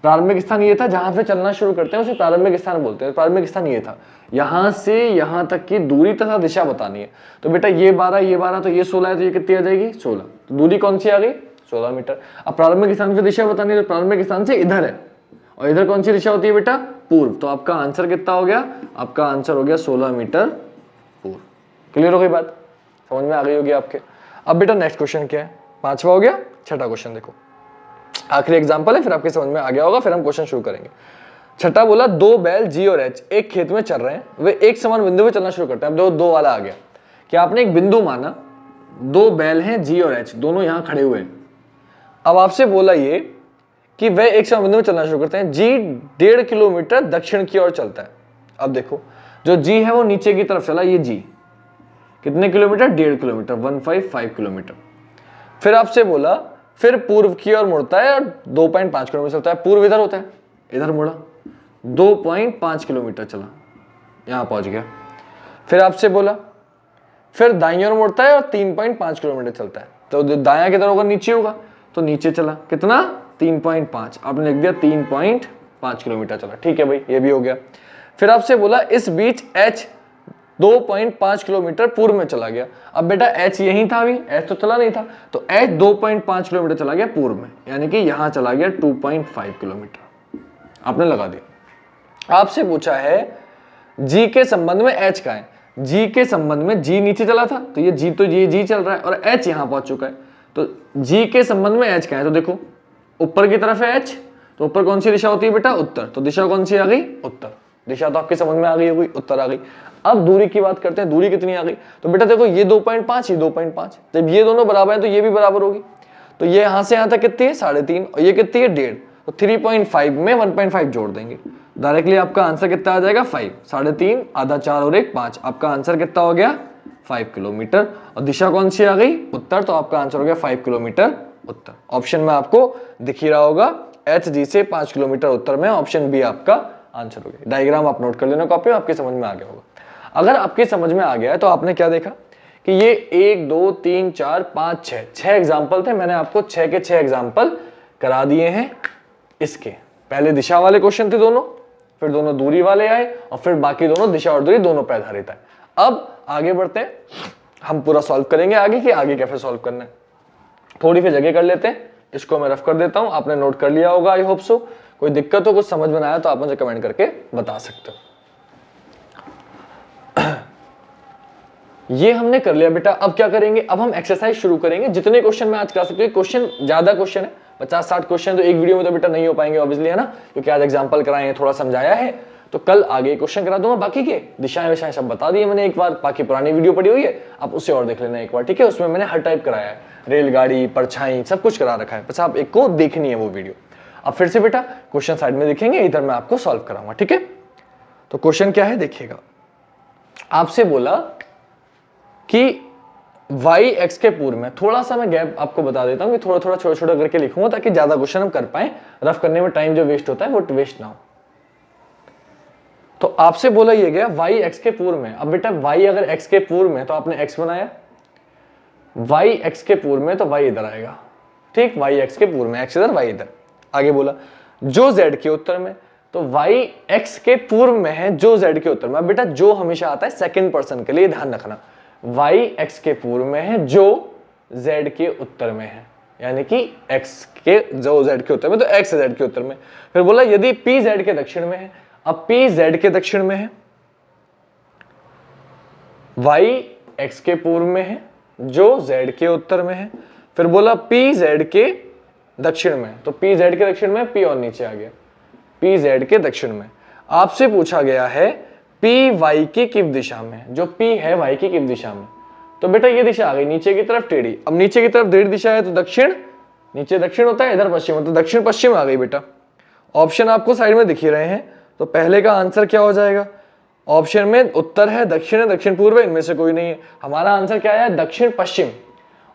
प्रारंभिक स्थान ये था जहां से चलना शुरू करते हैं उसे प्रारंभिक स्थान बोलते हैं। प्रारंभिक स्थान ये था, यहां से यहां तक की दूरी तथा दिशा बतानी है। तो बेटा ये 12 तो ये 16 है, तो ये कितनी आ जाएगी 16। तो दूरी कौन सी आ गई 16 मीटर। अब प्रारंभिक स्थान की दिशा बतानी है, तो प्रारंभिक स्थान से इधर है, और इधर कौन सी दिशा होती है बेटा पूर्व। तो आपका आंसर कितना हो गया, आपका आंसर हो गया 16 मीटर पूर्व। क्लियर हो गई बात, समझ में आ गई होगी आपके। अब बेटा नेक्स्ट क्वेश्चन क्या है, 5वां हो गया। 6ठा क्वेश्चन देखो, आखिरी एग्जांपल है, फिर आपके समझ में आ गया होगा, फिर हम क्वेश्चन शुरू करेंगे। 6ठा बोला, 2 बैल जी और एच एक खेत में चल रहे हैं, वे एक समान बिंदु पे चलना शुरू करते हैं। अब दो वाला आ गया कि आपने एक बिंदु माना, 2 बैल हैं जी और एच, दोनों यहां खड़े हुए हैं। अब आपसे बोला ये कि वह एक समान बिंदु में चलना शुरू करते हैं। जी 1.5 किलोमीटर दक्षिण की ओर चलता है। अब देखो जो जी है वो नीचे की तरफ चला, ये जी कितने किलोमीटर 1.5 किलोमीटर, 155 किलोमीटर। फिर आपसे बोला फिर पूर्व की ओर मुड़ता है और 2.5 किलोमीटर चलता है। पूर्व इधर होता है, इधर मुड़ा 2.5 किलोमीटर चला, यहां पहुंच गया। फिर आपसे बोला फिर दाईं ओर मुड़ता है और 3.5 किलोमीटर चलता है। तो दायां किधर होगा, नीचे होगा, तो नीचे चला कितना 3.5, आपने लिख दिया 3.5 किलोमीटर चला। ठीक है भाई, ये भी हो गया। फिर आपसे बोला इस बीच H 2.5 किलोमीटर पूर्व में चला गया। अब बेटा H यहीं था, अभी H तो चला नहीं था, तो H 2.5 किलोमीटर चला गया पूर्व में, यानी कि यहां चला गया 2.5 किलोमीटर, आपने लगा दिया। आपसे पूछा है G के संबंध में H का है। G के संबंध में G नीचे चला था, तो ये G चल रहा है, और H यहां पहुंच चुका है। तो G के संबंध में H का है, तो देखो ऊपर की तरफ है H, तो ऊपर कौन सी दिशा होती है बेटा उत्तर, तो दिशा कौन सी आ गई उत्तर। दिशा तो आपके समझ में आ गई होगी, उत्तर आ गई। अब दूरी की बात करते हैं, दूरी कितनी आ गई, तो बेटा देखो ये 2.5, ये 2.5, जब ये दोनों बराबर हैं तो ये भी बराबर होगी। तो ये यहां से यहां तक कितनी है 3.5, और ये कितनी है 1.5, तो 3.5 में 1.5 जोड़ देंगे, डायरेक्टली आपका आंसर कितना आ जाएगा 5, 3.5 आधा 4 और 1 5, आपका आंसर कितना हो गया 5 किलोमीटर। और दिशा कौन सी आ गई उत्तर, तो आपका आंसर हो गया 5 किलोमीटर उत्तर। ऑप्शन में आपको दिख ही रहा होगा HG से 5 किलोमीटर उत्तर में, ऑप्शन बी आपका आंसर हो गया। डायग्राम आप नोट कर लेना कॉपी में, आपके समझ में आ गया होगा। अगर आपके समझ में आ गया है तो आपने क्या देखा कि ये 1 2 3 4 5 6 एग्जाम्पल थे, मैंने आपको 6 के 6 एग्जाम्पल करा दिए हैं। इसके पहले दिशा वाले क्वेश्चन थे दोनों, फिर दोनों दूरी वाले आए, और फिर बाकी दोनों दिशा और दूरी दोनों पे आधारित है। अब आगे बढ़ते हैं, हम पूरा सॉल्व करेंगे आगे कि आगे कैसे सॉल्व करना है। थोड़ी सी जगह कर लेते हैं, इसको मैं रफ कर देता हूं, आपने नोट कर लिया होगा आई होप सो। कोई दिक्कत हो, कुछ समझ में आया तो आप मुझे कमेंट करके बता सकते हो। ये हमने कर लिया बेटा। अब क्या करेंगे, अब हम एक्सरसाइज शुरू करेंगे। जितने क्वेश्चन मैं आज करा सकती हूँ, क्वेश्चन ज्यादा क्वेश्चन है, 50-60 क्वेश्चन तो एक वीडियो में तो बेटा नहीं हो पाएंगे ऑब्वियसली, है ना, क्योंकि आज एग्जांपल कराए हैं, थोड़ा समझाया है, तो कल आगे क्वेश्चन करा दूंगा। बाकी के दिशाएं विशाएं सब बता दिए मैंने एक बार, बाकी पुरानी वीडियो पड़ी हुई है, आप उससे और देख लेना एक बार, ठीक है। उसमें मैंने हर टाइप कराया है, रेलगाड़ी, परछाई, सब कुछ करा रखा है, बस आप एक को देखनी है वो वीडियो। अब फिर से बेटा क्वेश्चन साइड में दिखेंगे, इधर मैं आपको सॉल्व कराऊंगा, ठीक है। तो क्वेश्चन क्या है देखिएगा, आपसे बोला कि y x के पूर्व में, थोड़ा सा मैं गैप आपको बता देता हूं कि थोड़ा थोड़ा छोटा छोटा करके लिखूंगा ताकि ज्यादा क्वेश्चन हम कर पाए, रफ करने में टाइम जो वेस्ट होता है वो वेस्ट ना हो। तो आपसे बोला ये गया y x के पूर्व में। अब बेटा y अगर x के पूर्व में तो आपने x बनाया, y x के पूर्व में तो y इधर आएगा, ठीक, y x के पूर्व में, x इधर y इधर। आगे बोला जो z के उत्तर में, तो y x के पूर्व में है जो z के उत्तर में। अब बेटा जो हमेशा आता है सेकंड पर्सन के लिए, ध्यान रखना, y x के पूर्व में है जो z के उत्तर में है, यानी कि x के जो z के उत्तर में, तो x z के उत्तर में। फिर बोला यदि p z के दक्षिण में है, अब p z के दक्षिण में है, y x के पूर्व में है जो z के उत्तर में है। फिर बोला p z के दक्षिण में, तो p z के दक्षिण में, p और नीचे आ गया, p z के दक्षिण में। आपसे पूछा गया है p y की किस दिशा में, जो p है y की किस दिशा में, तो बेटा ये दिशा आ गई नीचे की तरफ टेढ़ी। अब नीचे की तरफ टेढ़ी दिशा है तो दक्षिण, नीचे दक्षिण होता है, इधर पश्चिम, तो दक्षिण पश्चिम आ गई बेटा। ऑप्शन आपको साइड में दिख ही रहे हैं, तो पहले का आंसर क्या हो जाएगा, ऑप्शन में उत्तर है, दक्षिण है, दक्षिण पूर्व है, इनमें से कोई नहीं है। हमारा आंसर क्या है, दक्षिण पश्चिम।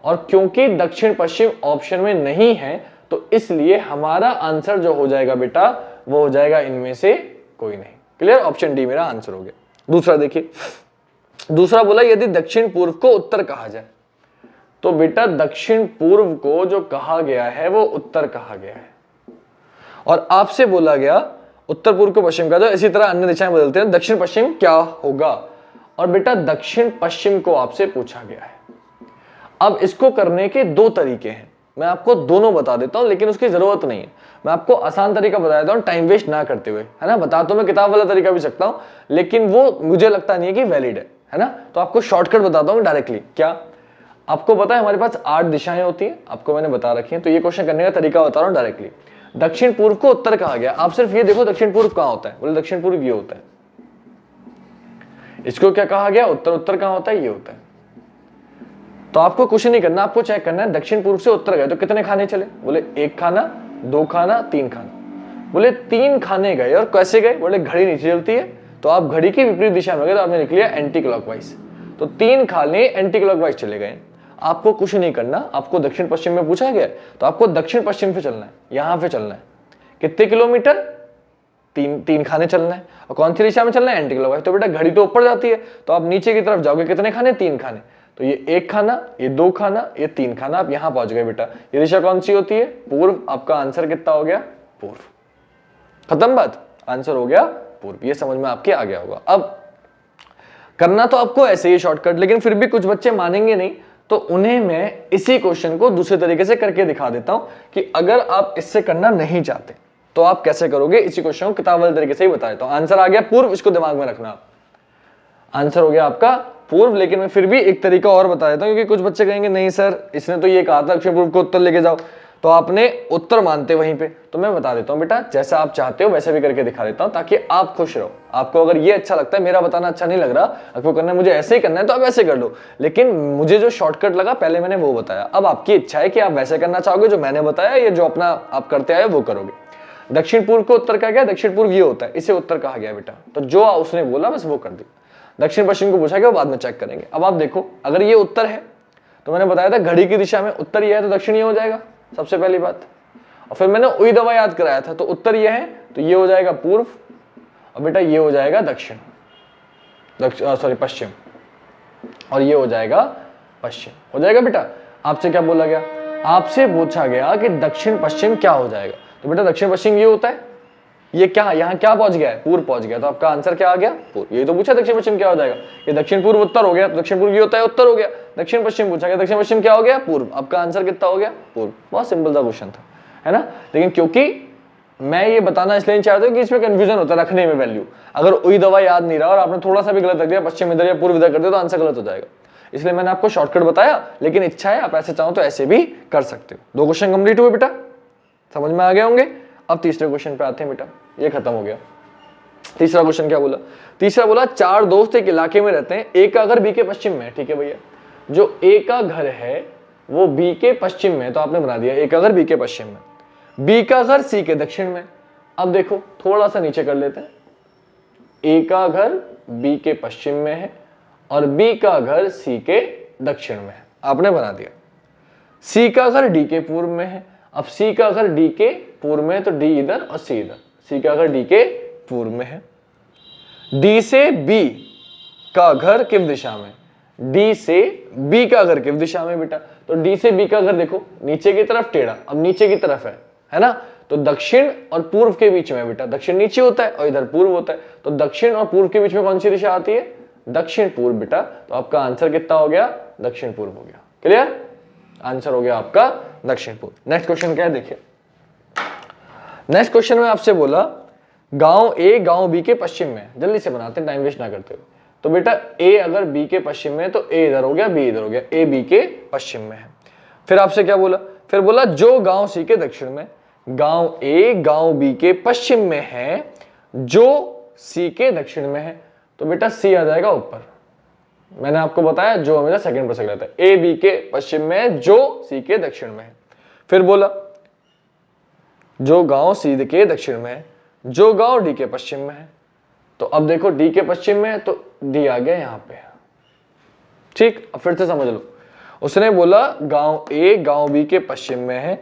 और क्योंकि दक्षिण पश्चिम ऑप्शन में नहीं है तो इसलिए हमारा आंसर जो हो जाएगा बेटा वो हो जाएगा इनमें से कोई नहीं। क्लियर, ऑप्शन डी मेरा आंसर हो गया। दूसरा देखिए, दूसरा बोला यदि दक्षिण पूर्व को उत्तर कहा जाए, तो बेटा दक्षिण पूर्व को जो कहा गया है वो उत्तर कहा गया है। और आपसे बोला गया उत्तर पूर्व को पश्चिम का, जो इसी तरह अन्य दिशाएं बदलते हैं, दक्षिण पश्चिम क्या होगा। और बेटा दक्षिण पश्चिम को आपसे पूछा गया है। अब इसको करने के दो तरीके हैं, मैं आपको दोनों बता देता हूं, लेकिन उसकी जरूरत नहीं है। मैं आपको आसान तरीका बता देता हूं टाइम वेस्ट ना करते हुए, है ना। बता तो मैं किताब वाला तरीका भी सकता हूं, लेकिन वो मुझे लगता नहीं है कि वैलिड है ना। तो आपको शॉर्टकट बताता हूं डायरेक्टली। क्या आपको पता है हमारे पास 8 दिशाएं होती हैं, आपको मैंने बता रखी है। तो ये क्वेश्चन करने का तरीका बता रहा हूं डायरेक्टली। दक्षिण पूर्व को उत्तर कहा गया, आप सिर्फ ये देखो दक्षिण पूर्व कहां होता है, बोले दक्षिण पूर्व ये होता है। इसको क्या कहा गया, उत्तर, उत्तर कहां होता है, ये होता है। तो आपको कुछ नहीं करना, आपको चेक करना है दक्षिण पूर्व से उत्तर गए तो कितने खाने चले, बोले 1 खाना, 2 खाना, 3 खाना। बोले 3 खाने गए, और कैसे गए, बोले घड़ी नीचे चलती है तो आप घड़ी की विपरीत दिशा में गए, तो आपने लिख लिया एंटी क्लॉकवाइज। तो 3 खाने एंटी क्लॉकवाइज चले गए। आपको कुछ नहीं करना, आपको दक्षिण पश्चिम में पूछा गया तो आपको दक्षिण पश्चिम पे चलना है, यहां पे चलना है। कितने किलोमीटर, 3 खाने चलना है। और कौन सी दिशा में चलना है, एंटी क्लॉकवाइज। तो बेटा घड़ी तो ऊपर जाती है तो आप नीचे की तरफ जाओगे, कितने खाने, 3 खाने। तो ये 1 खाना, ये 2 खाना, ये 3 खाना, आप यहां पहुंच गए बेटा। ये दिशा कौन सी होती है, पूर्व। आपका आंसर कितना हो गया, पूर्व। खत्म बात, आंसर हो गया पूर्व। ये समझ में आपके आ गया होगा। अब करना तो आपको ऐसे ही शॉर्टकट, लेकिन फिर भी कुछ बच्चे मानेंगे नहीं, तो उन्हें मैं इसी क्वेश्चन को दूसरे तरीके से करके दिखा देता हूं कि अगर आप इससे करना नहीं चाहते तो आप कैसे करोगे। इसी क्वेश्चन को किताब वाले तरीके से ही बता देता हूं। आंसर आ गया पूर्व, इसको दिमाग में रखना। आंसर हो गया आपका पूर्व, लेकिन मैं फिर भी एक तरीका और बता देता हूं, क्योंकि कुछ बच्चे कहेंगे नहीं सर इसने तो ये कहा था दक्षिण पूर्व को उत्तर लेके जाओ, तो आपने उत्तर मानते वहीं पे। तो मैं बता देता हूं बेटा, जैसा आप चाहते हो वैसे भी करके दिखा देता हूं, ताकि आप खुश रहो। आपको अगर ये अच्छा लगता है, मेरा बताना अच्छा नहीं लग रहा, आपको करना है मुझे ऐसे ही करना है, तो आप ऐसे कर लो। लेकिन मुझे जो शॉर्टकट लगा पहले मैंने वो बताया। अब आपकी इच्छा है कि आप वैसे करना चाहोगे जो मैंने बताया, या जो अपना आप करते आए वो करोगे। दक्षिण पूर्व को उत्तर कहा गया, दक्षिण पूर्व ये होता है, इसे उत्तर कहा गया बेटा। तो जो उसने बोला बस वो कर दिया। दक्षिण पश्चिम को पूछा गया, बाद में चेक करेंगे। अब आप देखो, अगर ये उत्तर है तो मैंने बताया था घड़ी की दिशा में उत्तर ये है तो दक्षिण ये हो जाएगा, सबसे पहली बात। और फिर मैंने उई दवा याद कराया था, तो उत्तर ये है तो ये हो जाएगा पूर्व, और बेटा ये हो जाएगा दक्षिण, सॉरी पश्चिम, और ये हो जाएगा पश्चिम। हो जाएगा बेटा। आपसे क्या बोला गया, आपसे पूछा गया कि दक्षिण पश्चिम क्या हो जाएगा, तो बेटा दक्षिण पश्चिम ये होता है। ये क्या, यहाँ क्या पहुंच गया है, पूर्व पहुंच गया, तो आपका आंसर क्या आ गया, पूर्व। ये तो पूछा दक्षिण पश्चिम क्या हो जाएगा, ये दक्षिण पूर्व उत्तर हो गया, तो दक्षिण पूर्व ये होता है, उत्तर हो गया। दक्षिण पश्चिम पूछा गया, दक्षिण पश्चिम क्या हो गया, पूर्व। आपका आंसर कितना हो गया, पूर्व। बहुत सिंपल सा क्वेश्चन था, है ना। लेकिन क्योंकि मैं ये बताना इसलिए नहीं चाहता कि इसमें कंफ्यूजन होता है रखने में वैल्यू। अगर वही दवा याद नहीं रहा और आपने थोड़ा सा भी गलत रख दिया, पश्चिम इधर या पूर्व इधर कर दिया, तो आंसर गलत हो जाएगा। इसलिए मैंने आपको शॉर्टकट बताया, लेकिन इच्छा है आप ऐसे चाहो तो ऐसे भी कर सकते हो। 2 क्वेश्चन कंप्लीट हुए बेटा, समझ में आ गए होंगे। अब तीसरे क्वेश्चन पे आते हैं बेटा, ये खत्म हो गया। तीसरा क्वेश्चन क्या बोला, तीसरा बोला 4 दोस्त एक इलाके में रहते हैं, ए का घर बी के पश्चिम में है। ठीक है भैया, जो ए का घर है वो बी के पश्चिम में, तो आपने बना दिया ए का घर बी के पश्चिम में, बी का घर सी के दक्षिण में। अब देखो थोड़ा सा नीचे कर लेते हैं, ए का घर बी के पश्चिम में है और बी का घर सी के दक्षिण में है, आपने बना दिया। सी का घर डी के पूर्व में है, अब सी का घर डी के पूर्व में है तो डी इधर और सी इधर, सी का घर डी के पूर्व में है। डी से बी का घर किस दिशा में, डी से बी का घर किस दिशा में बेटा, तो डी से बी का घर देखो नीचे की तरफ टेढ़ा, अब नीचे की तरफ है ना, तो दक्षिण और पूर्व के बीच में बेटा, दक्षिण नीचे होता है और इधर पूर्व होता है, तो दक्षिण और पूर्व के बीच में कौन सी दिशा आती है, दक्षिण पूर्व बेटा। तो आपका आंसर कितना हो गया, दक्षिण पूर्व हो गया। क्लियर, आंसर हो गया आपका दक्षिण पूर्व। नेक्स्ट क्वेश्चन क्या है देखिए, नेक्स्ट क्वेश्चन में आपसे बोला गांव ए गांव बी के पश्चिम में है। जल्दी से बनाते हैं, टाइम वेस्ट ना करते हुए। तो बेटा ए अगर बी के पश्चिम में है तो ए इधर हो गया, बी इधर हो गया, ए बी के पश्चिम में है। फिर आपसे क्या बोला, फिर बोला जो गांव सी के दक्षिण में, गांव ए गांव बी के पश्चिम में है जो सी के दक्षिण में है। तो बेटा सी आ जाएगा ऊपर। मैंने आपको बताया जो हमेशा सेकंड पर रहता है, ए बी के पश्चिम में है जो सी के दक्षिण में है। फिर बोला जो गांव सी के दक्षिण में है जो गांव डी के पश्चिम में है। तो अब देखो डी के पश्चिम में है तो डी आ गया यहां पे, ठीक। अब फिर से समझ लो, उसने बोला गांव ए गांव बी के पश्चिम में है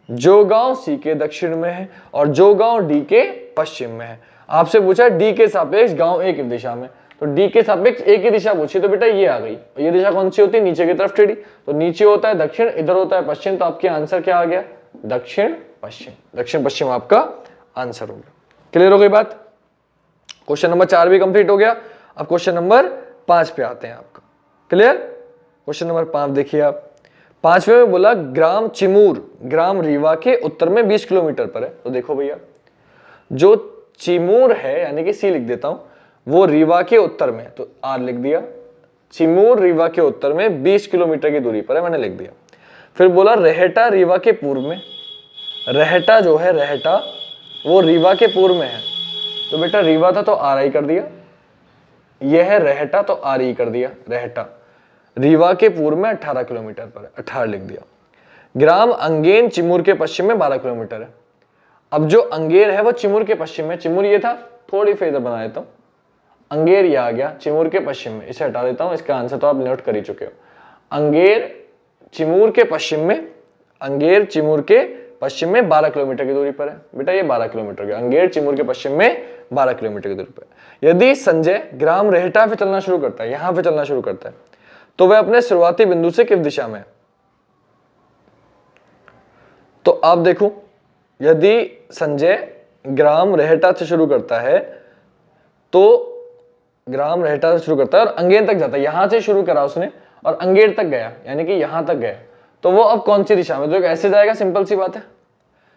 जो गांव सी के दक्षिण में है और जो गांव डी के पश्चिम में है। आपसे पूछा डी के सापेक्ष गांव ए की दिशा में, तो डी के सापेक्ष ए की दिशा पूछी तो बेटा ये आ गई। ये दिशा कौन सी होती है, नीचे की तरफ टेढ़ी। तो नीचे होता है दक्षिण, इधर होता है पश्चिम। तो आपके आंसर क्या आ गया, दक्षिण पश्चिम। दक्षिण पश्चिम आपका आंसर हो गया। क्लियर हो गई बात। क्वेश्चन नंबर 4 भी कंप्लीट हो गया। अब क्वेश्चन नंबर 5 पे आते हैं आपका। क्लियर। क्वेश्चन नंबर 5 देखिए आप। 5वें में बोला ग्राम चिमूर ग्राम रीवा के उत्तर में 20 किलोमीटर पर है। तो देखो भैया जो चिमूर है यानी कि सी लिख देता हूं, वो रीवा के उत्तर में, तो आर लिख दिया। चिमूर रीवा के उत्तर में 20 किलोमीटर की दूरी पर है, मैंने लिख दिया। फिर बोला रहटा रीवा के पूर्व में। रहटा जो है रहटा वो रीवा के पूर्व में है। तो बेटा रीवा था तो आर आई कर दिया, यह है रहटा तो आर ई कर दिया। रहटा रीवा के पूर्व में 18 किलोमीटर पर है, 18 लिख दिया। ग्राम अंगेन चिमूर के पश्चिम में 12 किलोमीटर है। अब जो अंगेर है वो चिमूर के पश्चिम में, चिमूर ये था, थोड़ी फेदर बना देता हूं, अंगेर ये आ गया चिमूर के पश्चिम में, इसे हटा देता हूं। इसका आंसर तो आप नोट कर ही चुके हो। अंगेर चिमूर के पश्चिम में, अंगेर चिमूर के पश्चिम में 12 किलोमीटर की दूरी पर है। बेटा ये 12 किलोमीटर का, अंगेर चिमूर के पश्चिम में 12 किलोमीटर की दूरी पर। यदि संजय ग्राम रहटा पे चलना शुरू करता है, यहां पे चलना शुरू करता है, तो वह अपने शुरुआती बिंदु से किस दिशा में है। तो आप देखो यदि संजय ग्राम रहटा से शुरू करता है तो ग्राम रहटा से शुरू करता है और अंगेर तक जाता है, यहां से शुरू करा उसने और अंगेर तक गया यानी कि यहां तक गया, तो वो अब कौन सी दिशा में, तो ऐसे जाएगा, सिंपल सी बात है।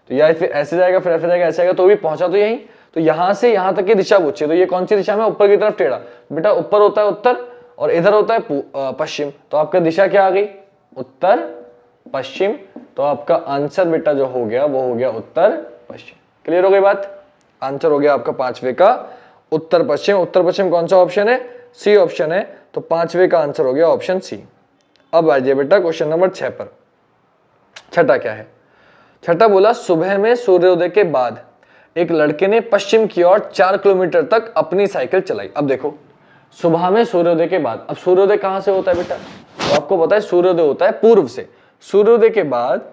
तो या फिर ऐसे जाएगा फिर ऐसे जाएगा, ऐसे जाएगा, तो भी पहुंचा तो यहीं। तो यहां से यहां तक की दिशा पूछी, तो ये कौन सी दिशा में, ऊपर की तरफ टेढ़ा। बेटा ऊपर होता है उत्तर और इधर होता है पश्चिम, तो आपका दिशा क्या आ गई, उत्तर पश्चिम। तो आपका आंसर बेटा जो हो गया वो हो गया उत्तर पश्चिम। क्लियर हो गई बात। आंसर हो गया आपका 5वें का उत्तर पश्चिम। उत्तर पश्चिम कौन सा ऑप्शन है, सी ऑप्शन है। तो 5वें का आंसर हो गया ऑप्शन सी। अब आ जाइए बेटा क्वेश्चन नंबर 6 पर। छठा क्या है, छठा बोला सुबह में सूर्योदय के बाद एक लड़के ने पश्चिम की ओर 4 किलोमीटर तक अपनी साइकिल चलाई। अब देखो सुबह में सूर्योदय के बाद, अब सूर्योदय कहां से होता है बेटा, तो आपको पता है सूर्योदय होता है पूर्व से। सूर्योदय के बाद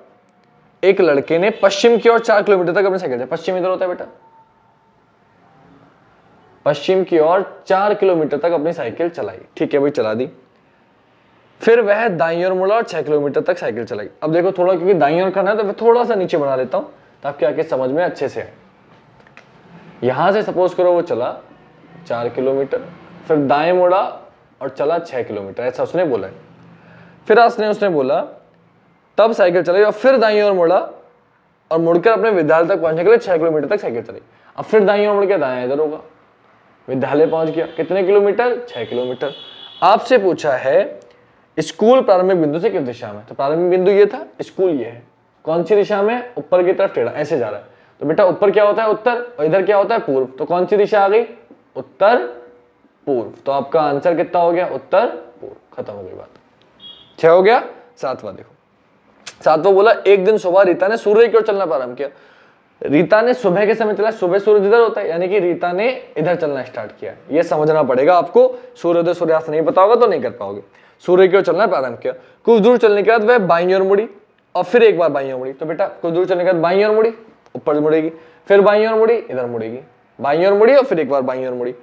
एक लड़के ने पश्चिम की ओर 4 किलोमीटर तक अपनी साइकिल चलाई। पश्चिम इधर होता है बेटा, पश्चिम की ओर 4 किलोमीटर तक अपनी साइकिल चलाई। ठीक है भाई, चला दी। फिर वह दाईं ओर मुड़ा और 6 किलोमीटर तक साइकिल चलाई। अब देखो थोड़ा, क्योंकि दाईं ओर करना है तो मैं थोड़ा सा नीचे बना लेता हूं ताकि आके समझ में अच्छे से आए। यहां से सपोज करो वो चला 4 किलोमीटर, फिर दाएं मुड़ा और चला 6 किलोमीटर, ऐसा उसने बोला है। फिर उसने बोला तब साइकिल चलाई और फिर दाईं ओर मुड़ा और मुड़कर अपने विद्यालय तक पहुंचने के लिए 6 किलोमीटर तक साइकिल चलाई। अब फिर दाईं ओर मुड़ के दाएं इधर होगा, विद्यालय पहुंच गया। कितने किलोमीटर, 6 किलोमीटर। आपसे पूछा है स्कूल प्रारंभिक बिंदु से किस दिशा में, तो प्रारंभिक बिंदु ये था, स्कूल ये है, कौन सी दिशा में, ऊपर की तरफ टेढ़ा, ऐसे जा रहा है। तो बेटा ऊपर क्या होता है, उत्तर, और इधर क्या होता है, पूर्व। तो कौन सी दिशा आ गई, उत्तर पूर्व। तो आपका आंसर कितना हो गया, उत्तर पूर्व। खत्म हो गई बात। 6 हो गया। 7वां देखो, 7वां बोला एक दिन सुबह रीता ने सूर्य की ओर चलना प्रारंभ किया। रीता ने सुबह के समय चला, सुबह सूर्य इधर होता है, यानी कि रीता ने इधर चलना स्टार्ट किया। ये समझना पड़ेगा आपको, सूर्योदय सूर्यास्त नहीं पता होगा तो नहीं कर पाओगे। सूर्य की ओर चलना प्रारंभ किया, कुछ दूर चलने के बाद वह बाईं ओर मुड़ी और फिर एक बार बाईं ओर मुड़ी। तो बेटा कुछ दूर चलने के बाद बाईं ओर मुड़ी, ऊपर मुड़ेगी, फिर बाईं ओर मुड़ी, इधर मुड़ेगी, बाईं ओर मुड़ी और फिर एक बार बाईं ओर मुड़ी।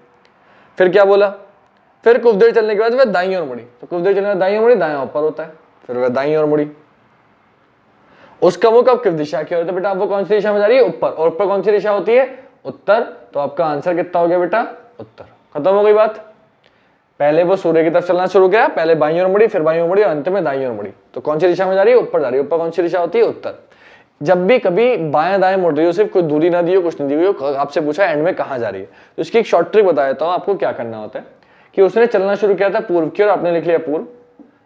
फिर क्या बोला, फिर कुछ देर चलने के बाद वह दाईं ओर मुड़ी। तो कुछ देर चलने के बाद दाईं ओर मुड़ी, दायां ऊपर होता है, फिर वह दाईं ओर मुड़ी। उसका मुख अब किस दिशा की ओर है, तो बेटा अब वो कौन सी दिशा में जा रही है, ऊपर, और ऊपर कौन सी दिशा होती है, उत्तर। तो आपका आंसर कितना हो गया बेटा, उत्तर। खत्म हो गई बात। पहले वो सूर्य की तरफ चलना शुरू किया, पहले बाईं ओर मुड़ी, फिर बाईं ओर मुड़ी और अंत में दाईं ओर मुड़ी। तो कौन सी दिशा में जा रही है? ऊपर जा रही है। ऊपर कौन सी दिशा होती है? उत्तर। जब भी कभी बाएं दाएं मुड़ रही हो, सिर्फ कोई दूरी ना दी हो, कुछ नहीं दी हुई हो, आपसे पूछा एंड में कहाँ जा रही है, तो इसकी एक शॉर्ट ट्रिक बता देता हूँ आपको क्या करना होता है कि उसने चलना शुरू किया था पूर्व की ओर, आपने लिख लिया पूर्व।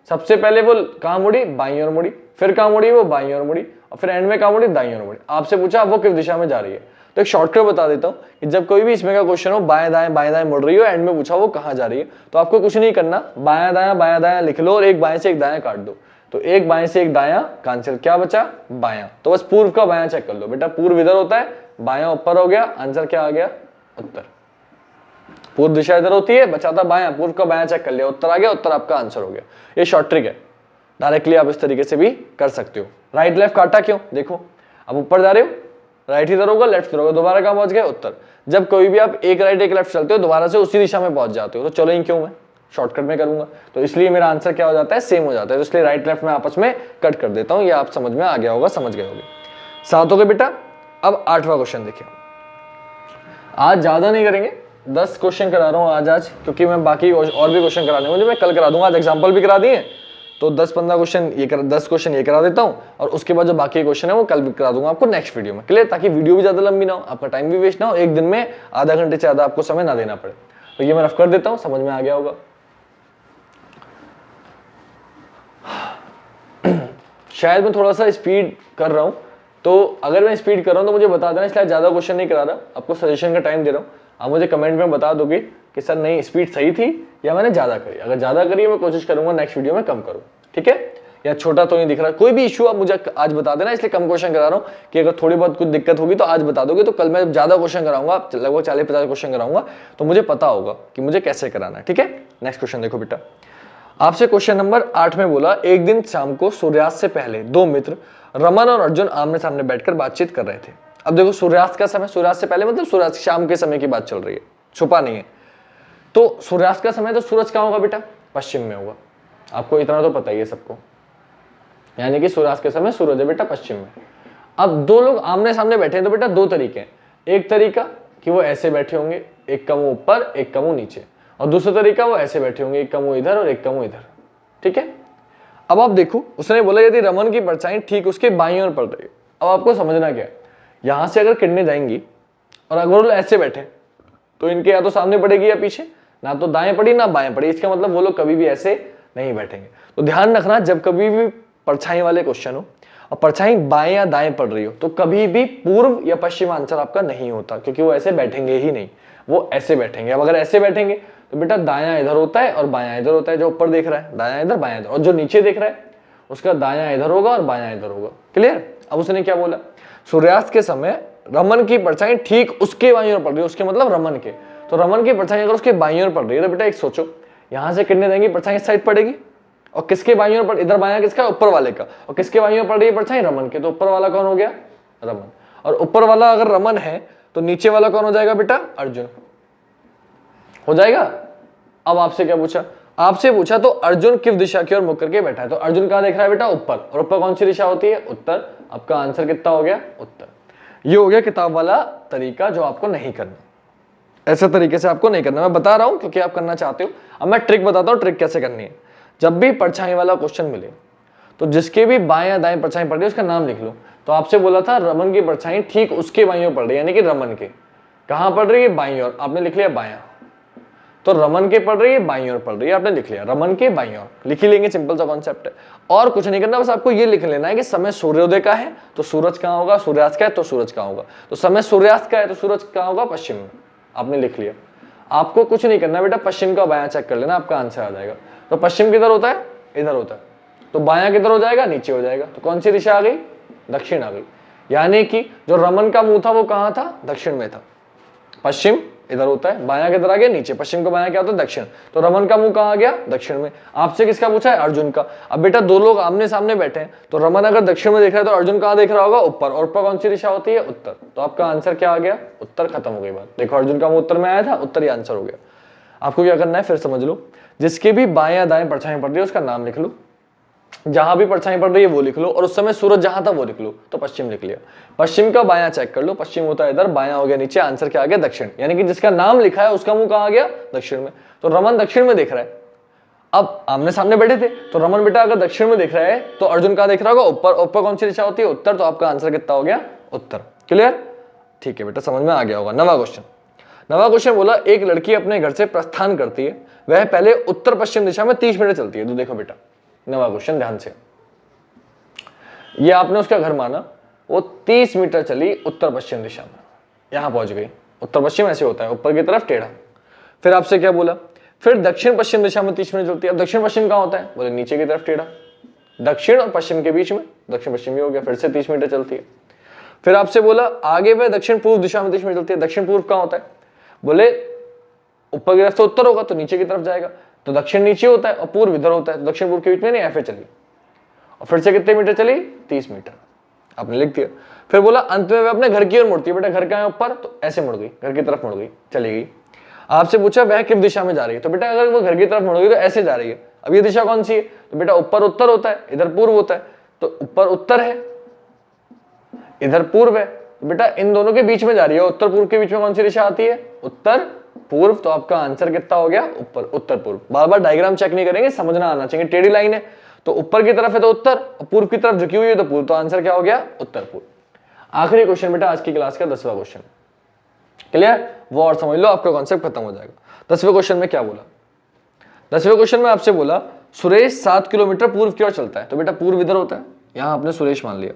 सबसे पहले वो कहाँ मुड़ी? बाईं ओर मुड़ी। फिर कहाँ मुड़ी? वो बाईं ओर मुड़ी। और फिर एंड में कहाँ मुड़ी? दाईं ओर मुड़ी। आपसे पूछा वो किस दिशा में जा रही है, तो एक शॉर्टकट बता देता हूँ कि जब कोई भी इसमें का क्वेश्चन हो, बाएं दाएं मुड़ रही हो, एंड में पूछा वो कहाँ जा रही है, तो आपको कुछ नहीं करना, बायां दायां लिख लो और एक बाएं से एक दायां काट दो। तो एक बाएं से एक दायां का आंसर क्या बचा? बायां। तो बस पूर्व का बायां चेक कर लो बेटा, पूर्व इधर होता है, बायां ऊपर हो गया, आंसर क्या आ गया? उत्तर। पूर्व दिशा इधर होती है, बचा था बायां, पूर्व का बायां चेक कर लिया, उत्तर आ गया, उत्तर आपका आंसर हो गया। ये शॉर्ट ट्रिक है, डायरेक्टली आप इस तरीके से भी कर सकते हो। राइट लेफ्ट काटा क्यों? देखो अब ऊपर जा रहे हो, राइट इधर होगा, लेफ्ट इधर होगा, दोबारा कहां पहुंच गए? उत्तर। जब कोई भी आप एक राइट एक लेफ्ट चलते हो, दोबारा से उसी दिशा में पहुंच जाते हो, तो चलो क्यों मैं शॉर्टकट में करूंगा, तो इसलिए मेरा आंसर क्या हो जाता है? सेम हो जाता है। तो इसलिए राइट लेफ्ट में आपस में कट कर देता हूं, ये आप समझ में आ गया होगा, समझ गए होगे। 7 हो गए बेटा। अब 8वां क्वेश्चन देखिए। आज ज्यादा नहीं करेंगे, 10 क्वेश्चन करा रहा हूं आज, क्योंकि मैं बाकी और भी क्वेश्चन कराने मुझे, मैं कल करा दूंगा। आज एग्जाम्पल भी करा दिए, तो 10-15 क्वेश्चन ये 10 क्वेश्चन ये करा देता हूँ, और उसके बाद जो बाकी क्वेश्चन है वो कल भी करा दूंगा आपको नेक्स्ट वीडियो में। क्लियर? ताकि वीडियो भी ज्यादा लंबी ना हो, आपका टाइम भी वेस्ट ना हो, एक दिन में आधा घंटे से ज्यादा आपको समय ना देना पड़े। तो ये मैं रफ कर देता हूँ, समझ में आ गया होगा। शायद मैं थोड़ा सा स्पीड कर रहा हूँ, तो अगर मैं स्पीड कर रहा हूँ तो मुझे बता देना, इसलिए ज्यादा क्वेश्चन नहीं करा रहा, आपको सजेशन का टाइम दे रहा हूँ। आप मुझे कमेंट में बता दोगे कि सर नहीं स्पीड सही थी या मैंने ज्यादा करी। अगर ज्यादा करी मैं कोशिश करूंगा नेक्स्ट वीडियो में कम करूँ, ठीक है? या छोटा तो नहीं दिख रहा, कोई भी इशू आप मुझे आज बता देना, इसलिए कम क्वेश्चन करा रहा हूँ कि अगर थोड़ी बहुत कुछ दिक्कत होगी तो आज बता दोगे, तो कल मैं ज्यादा क्वेश्चन कराऊंगा, लगभग 40-50 क्वेश्चन कराऊंगा, तो मुझे पता होगा कि मुझे कैसे कराना है, ठीक है? नेक्स्ट क्वेश्चन देखो बेटा, आपसे क्वेश्चन नंबर 8 में बोला, एक दिन शाम को सूर्यास्त से पहले 2 मित्र रमन और अर्जुन आमने सामने बैठकर बातचीत कर रहे थे। अब देखो सूर्यास्त का समय, सूर्यास्त से पहले मतलब सूर्यास्त शाम के समय की बात चल रही है, छुपा नहीं है। तो सूर्यास्त का समय तो सूरज कहाँ होगा बेटा? पश्चिम में होगा, आपको इतना तो पता ही है सबको, यानी कि सूर्यास्त के समय सूरज है बेटा पश्चिम में। अब 2 लोग आमने सामने बैठे हैं, तो बेटा 2 तरीके हैं। एक तरीका कि वो ऐसे बैठे होंगे, एक का मुंह ऊपर एक का मुंह नीचे, और दूसरा तरीका वो ऐसे बैठे होंगे, एक का मुंह इधर और एक का मुंह इधर, ठीक है? अब आप देखो, उसने बोला यदि रमन की परछाई ठीक उसके बाईं ओर पड़ रही है। अब आपको समझना क्या है, यहां से अगर किरणें जाएंगी और अगर वो ऐसे बैठे तो इनके या तो सामने पड़ेगी या पीछे, ना तो दाएं पड़ी ना बाएं पड़ी, इसका मतलब वो लोग कभी भी ऐसे नहीं बैठेंगे। तो ध्यान रखना, जब कभी भी परछाई वाले क्वेश्चन हो और परछाई बाएं या दाएं पड़ रही हो, तो कभी भी पूर्व या पश्चिम आंसर आपका नहीं होता, क्योंकि वो ऐसे बैठेंगे ही नहीं, वो ऐसे बैठेंगे। अब अगर ऐसे बैठेंगे तो बेटा दायां इधर होता है और बायां इधर होता है, जो ऊपर देख रहा है दायां इधर बायां इधर, और जो नीचे देख रहा है उसका दायां इधर होगा और बायां इधर होगा। क्लियर? अब उसने क्या बोला, सूर्यास्त के समय रमन की परछाई ठीक उसके बाईं ओर पड़ रही है, उसके मतलब रमन के, तो रमन की परछाई अगर उसके बाईं ओर पड़ रही है तो बेटा एक सोचो, यहां से किरणें देंगी, परछाई इस साइड पड़ेगी, और किसके बाईं ओर पड़, इधर बायां किसका? ऊपर वाले का, और किसके बाईं ओर पड़ रही है परछाई? रमन के, तो ऊपर वाला कौन हो गया? रमन। और ऊपर वाला अगर रमन है तो नीचे वाला कौन हो जाएगा बेटा? अर्जुन हो जाएगा। अब आपसे क्या पूछा? आपसे पूछा तो अर्जुन किस दिशा की ओर मुख करके बैठा है, तो अर्जुन कहां देख रहा है बेटा? ऊपर, और ऊपर कौन सी दिशा होती है? उत्तर। आपका आंसर कितना हो गया? उत्तर। ये हो गया किताब वाला तरीका जो आपको नहीं करना, ऐसे तरीके से आपको नहीं करना। मैं बता रहा हूं क्योंकि आप करना चाहते हो। अब मैं ट्रिक बताता हूं, ट्रिक कैसे करनी है। जब भी परछाई वाला क्वेश्चन मिले तो जिसके भी बाएं या दाएं परछाई पड़ रही है उसका नाम लिख लो। तो आपसे बोला था रमन की परछाई ठीक उसके बाईं ओर पड़ रही है, यानी कि रमन के कहां पड़ रही है? बाईं ओर। आपने लिख लिया बायां, तो रमन के पड़ रही है बाईं ओर पड़ रही है, आपने लिख लिया रमन के बाईं ओर, लिख ही लेंगे, सिंपल सा कॉन्सेप्ट है। और कुछ नहीं करना, बस आपको ये लिख लेना है कि समय सूर्योदय का है तो सूरज कहां होगा, सूर्यास्त का है तो सूरज कहां होगा, तो समय सूर्यास्त का है तो सूरज कहां होगा? पश्चिम में। आपने लिख लिया। आपको कुछ नहीं करना बेटा, पश्चिम का बायां चेक कर लेना, आपका आंसर आ जाएगा। तो पश्चिम किधर होता है? इधर होता है, तो बायां किधर हो जाएगा? नीचे हो जाएगा। तो कौन सी दिशा आ गई? दक्षिण आ गई, यानी कि जो रमन का मुंह था वो कहां था? दक्षिण में था। पश्चिम इधर होता है, बायां किधर आ गया? नीचे। पश्चिम का बायां क्या होता है? दक्षिण। तो रमन का मुंह कहां आ गया? दक्षिण में। आपसे किसका पूछा है? अर्जुन का। अब बेटा 2 लोग आमने सामने बैठे हैं, तो रमन अगर दक्षिण में देख रहा है तो अर्जुन कहां देख रहा होगा? ऊपर, और ऊपर कौन सी दिशा होती है? उत्तर। तो आपका आंसर क्या आ गया? उत्तर। खत्म हो गई बात। देखो अर्जुन का मुंह उत्तर में आया था, उत्तर ही आंसर हो गया। आपको क्या करना है फिर समझ लो, जिसके भी बाएं या दाएं परछाई पड़ रही है उसका नाम लिख लो, जहां भी परछाई पड़ रही है वो लिख लो, और उस समय सूरज जहां था वो लिख लो, तो पश्चिम लिख लिया। पश्चिम का बायां चेक कर लो, पश्चिम होता है इधर, बायां हो गया नीचे, आंसर क्या आ गया दक्षिण, यानी कि जिसका नाम लिखा है उसका मुंह कहां गया दक्षिण में, तो रमन दक्षिण में देख रहा है। अब आमने सामने बैठे थे तो रमन बेटा अगर दक्षिण में देख रहा है तो अर्जुन कहां देख रहा होगा ऊपर, ऊपर कौन सी दिशा होती है उत्तर, तो आपका आंसर कितना हो गया उत्तर। क्लियर, ठीक है बेटा समझ में आ गया होगा। नवा क्वेश्चन बोला एक लड़की अपने घर से प्रस्थान करती है, वह पहले उत्तर पश्चिम दिशा में 30 मिनट चलती है। तो देखो बेटा नवा क्वेश्चन ध्यान से, ये आपने उसका घर माना, वो 30 मीटर चली उत्तर पश्चिम दिशा में, यहां पहुंच गई। उत्तर पश्चिम ऐसे होता है ऊपर की तरफ टेढ़ा। फिर आपसे क्या बोला, फिर दक्षिण पश्चिम दिशा में 30 मिनट चलती है। अब दक्षिण पश्चिम कहां होता है, बोले नीचे की तरफ टेढ़ा, दक्षिण और पश्चिम के बीच में, दक्षिण पश्चिम ही हो गया, फिर से 30 मीटर चलती है। फिर आपसे बोला आगे वह दक्षिण पूर्व दिशा में 30 मिनट चलती है। दक्षिण पूर्व कहां होता है, बोले ऊपर की तरफ तो उत्तर होगा तो नीचे की तरफ जाएगा, तो दक्षिण नीचे होता है और पूर्व इधर होता है, तो दक्षिण पूर्व के बीच में नहीं ऐसे चली, और फिर से कितने मीटर चली 30 मीटर, आपने लिख दिया। फिर बोला अंत में वह अपने घर की ओर मुड़ती है। बेटा घर कहां है ऊपर, तो ऐसे मुड़ गई, घर की तरफ मुड़ गई, चली गई। आपसे पूछा वह किस दिशा में जा रही है, तो बेटा अगर वो घर की तरफ मुड़ गई तो ऐसे जा रही है। अब ये दिशा कौन सी है, तो बेटा ऊपर उत्तर होता है, इधर पूर्व होता है, तो ऊपर उत्तर है, इधर पूर्व है, तो बेटा इन दोनों के बीच में जा रही है। उत्तर पूर्व के बीच में कौन सी दिशा आती है, उत्तर पूर्व, तो आपका आंसर कितना हो गया ऊपर, उत्तर पूर्व। बार बार डायग्राम चेक नहीं करेंगे, समझना आना चाहिए। टेढ़ी लाइन है तो ऊपर की तरफ है तो उत्तर, और पूर्व की तरफ झुकी हुई है तो पूर्व, तो आंसर क्या हो गया उत्तर पूर्व। आखिरी क्वेश्चन बेटा आज की क्लास का 10वां क्वेश्चन, क्लियर, वो और समझ लो, आपका कॉन्सेप्ट खत्म हो जाएगा। 10वें क्वेश्चन में क्या बोला, 10वें क्वेश्चन में आपसे बोला सुरेश 7 किलोमीटर पूर्व की ओर चलता है। तो बेटा पूर्व इधर होता है, यहां आपने सुरेश मान लिया,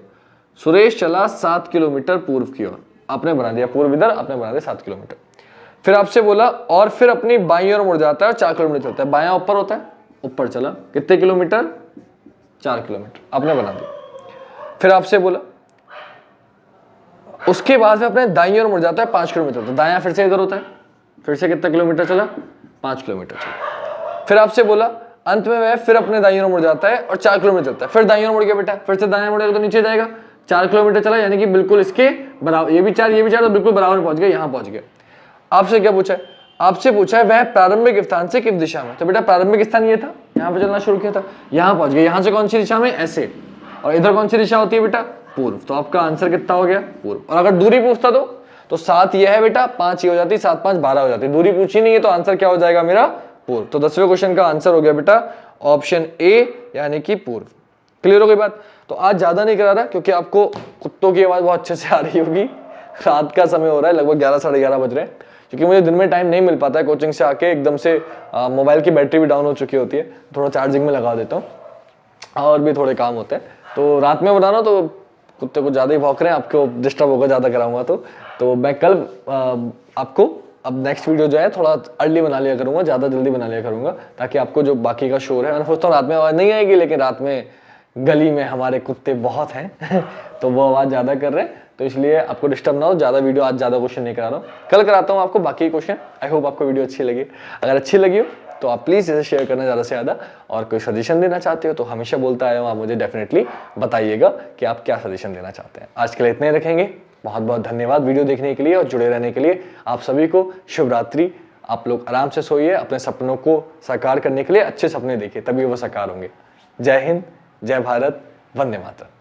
सुरेश चला 7 किलोमीटर पूर्व की ओर, आपने बना दिया पूर्व इधर, आपने बना दिया 7 किलोमीटर। फिर आपसे बोला और फिर अपनी बाईं ओर मुड़ जाता है और 4 किलोमीटर चलता है। बायां ऊपर होता है, ऊपर चला कितने किलोमीटर, 4 किलोमीटर, आपने बना दिया। फिर आपसे बोला उसके बाद में अपने दाईं ओर मुड़ जाता है 5 किलोमीटर, तो दायां फिर से इधर होता है, फिर से कितना किलोमीटर चला, 5 किलोमीटर चला। फिर आपसे बोला अंत में वह फिर अपने दाईं ओर मुड़ जाता है और 4 किलोमीटर चलता है। फिर दाईं ओर मुड़ गया बेटा, फिर से दायां मुड़ेगा तो नीचे जाएगा, 4 किलोमीटर चला, यानी कि बिल्कुल इसके बराबर, ये भी 4 ये भी 4, तो बिल्कुल बराबर पहुंच गया, यहां पहुंच गया। आपसे क्या पूछा है, आपसे पूछा है वह प्रारंभिक स्थान से किस दिशा में, तो बेटा प्रारंभिक स्थान ये था, यहां पे चलना शुरू किया था, यहां पहुंच गया। यहां से कौन सी दिशा में, ऐसे, और इधर कौन सी दिशा होती है बेटा पूर्व, तो आपका आंसर कितना हो गया पूर्व। और अगर दूरी पूछता तो 7 ये है बेटा, 5 ये हो जाती, 7 5 12 हो जाती, दूरी पूछी नहीं है तो आंसर क्या हो जाएगा मेरा पूर्व। तो 10वें क्वेश्चन का आंसर हो गया बेटा ऑप्शन ए, यानी कि पूर्व। क्लियर हो गई बात। तो आज ज्यादा नहीं करा रहा क्योंकि आपको कुत्तों की आवाज बहुत अच्छे से आ रही होगी, रात का समय हो रहा है, लगभग 11 साढ़े 11 बज रहे हैं, क्योंकि मुझे दिन में टाइम नहीं मिल पाता है कोचिंग से आके, एकदम से मोबाइल की बैटरी भी डाउन हो चुकी होती है, थोड़ा चार्जिंग में लगा देता हूँ और भी थोड़े काम होते हैं, तो रात में बनाना, तो कुत्ते को ज़्यादा ही भौंक रहे हैं, आपको डिस्टर्ब होगा ज़्यादा कराऊंगा तो मैं कल आपको अब नेक्स्ट वीडियो जो है थोड़ा अर्ली बना लिया करूँगा, ज़्यादा जल्दी बना लिया करूँगा, ताकि आपको जो बाकी का शोर है, मैं सोचता हूँ रात में आवाज़ नहीं आएगी, लेकिन रात में गली में हमारे कुत्ते बहुत हैं तो वो आवाज़ ज़्यादा कर रहे हैं, तो इसलिए आपको डिस्टर्ब ना हो, ज़्यादा वीडियो आज ज़्यादा क्वेश्चन नहीं करा रहा हूँ, कल कराता हूँ आपको बाकी क्वेश्चन। आई होप आपको वीडियो अच्छी लगी, अगर अच्छी लगी हो तो आप प्लीज़ इसे शेयर करना ज़्यादा से ज़्यादा, और कोई सजेशन देना चाहते हो तो हमेशा बोलता आया हूँ, आप मुझे डेफिनेटली बताइएगा कि आप क्या सजेशन देना चाहते हैं। आज के लिए इतने रखेंगे, बहुत बहुत धन्यवाद वीडियो देखने के लिए और जुड़े रहने के लिए। आप सभी को शुभ रात्रि, आप लोग आराम से सोइए, अपने सपनों को साकार करने के लिए अच्छे सपने देखिए, तभी वो साकार होंगे। जय हिंद, जय भारत, वंदे मातरम।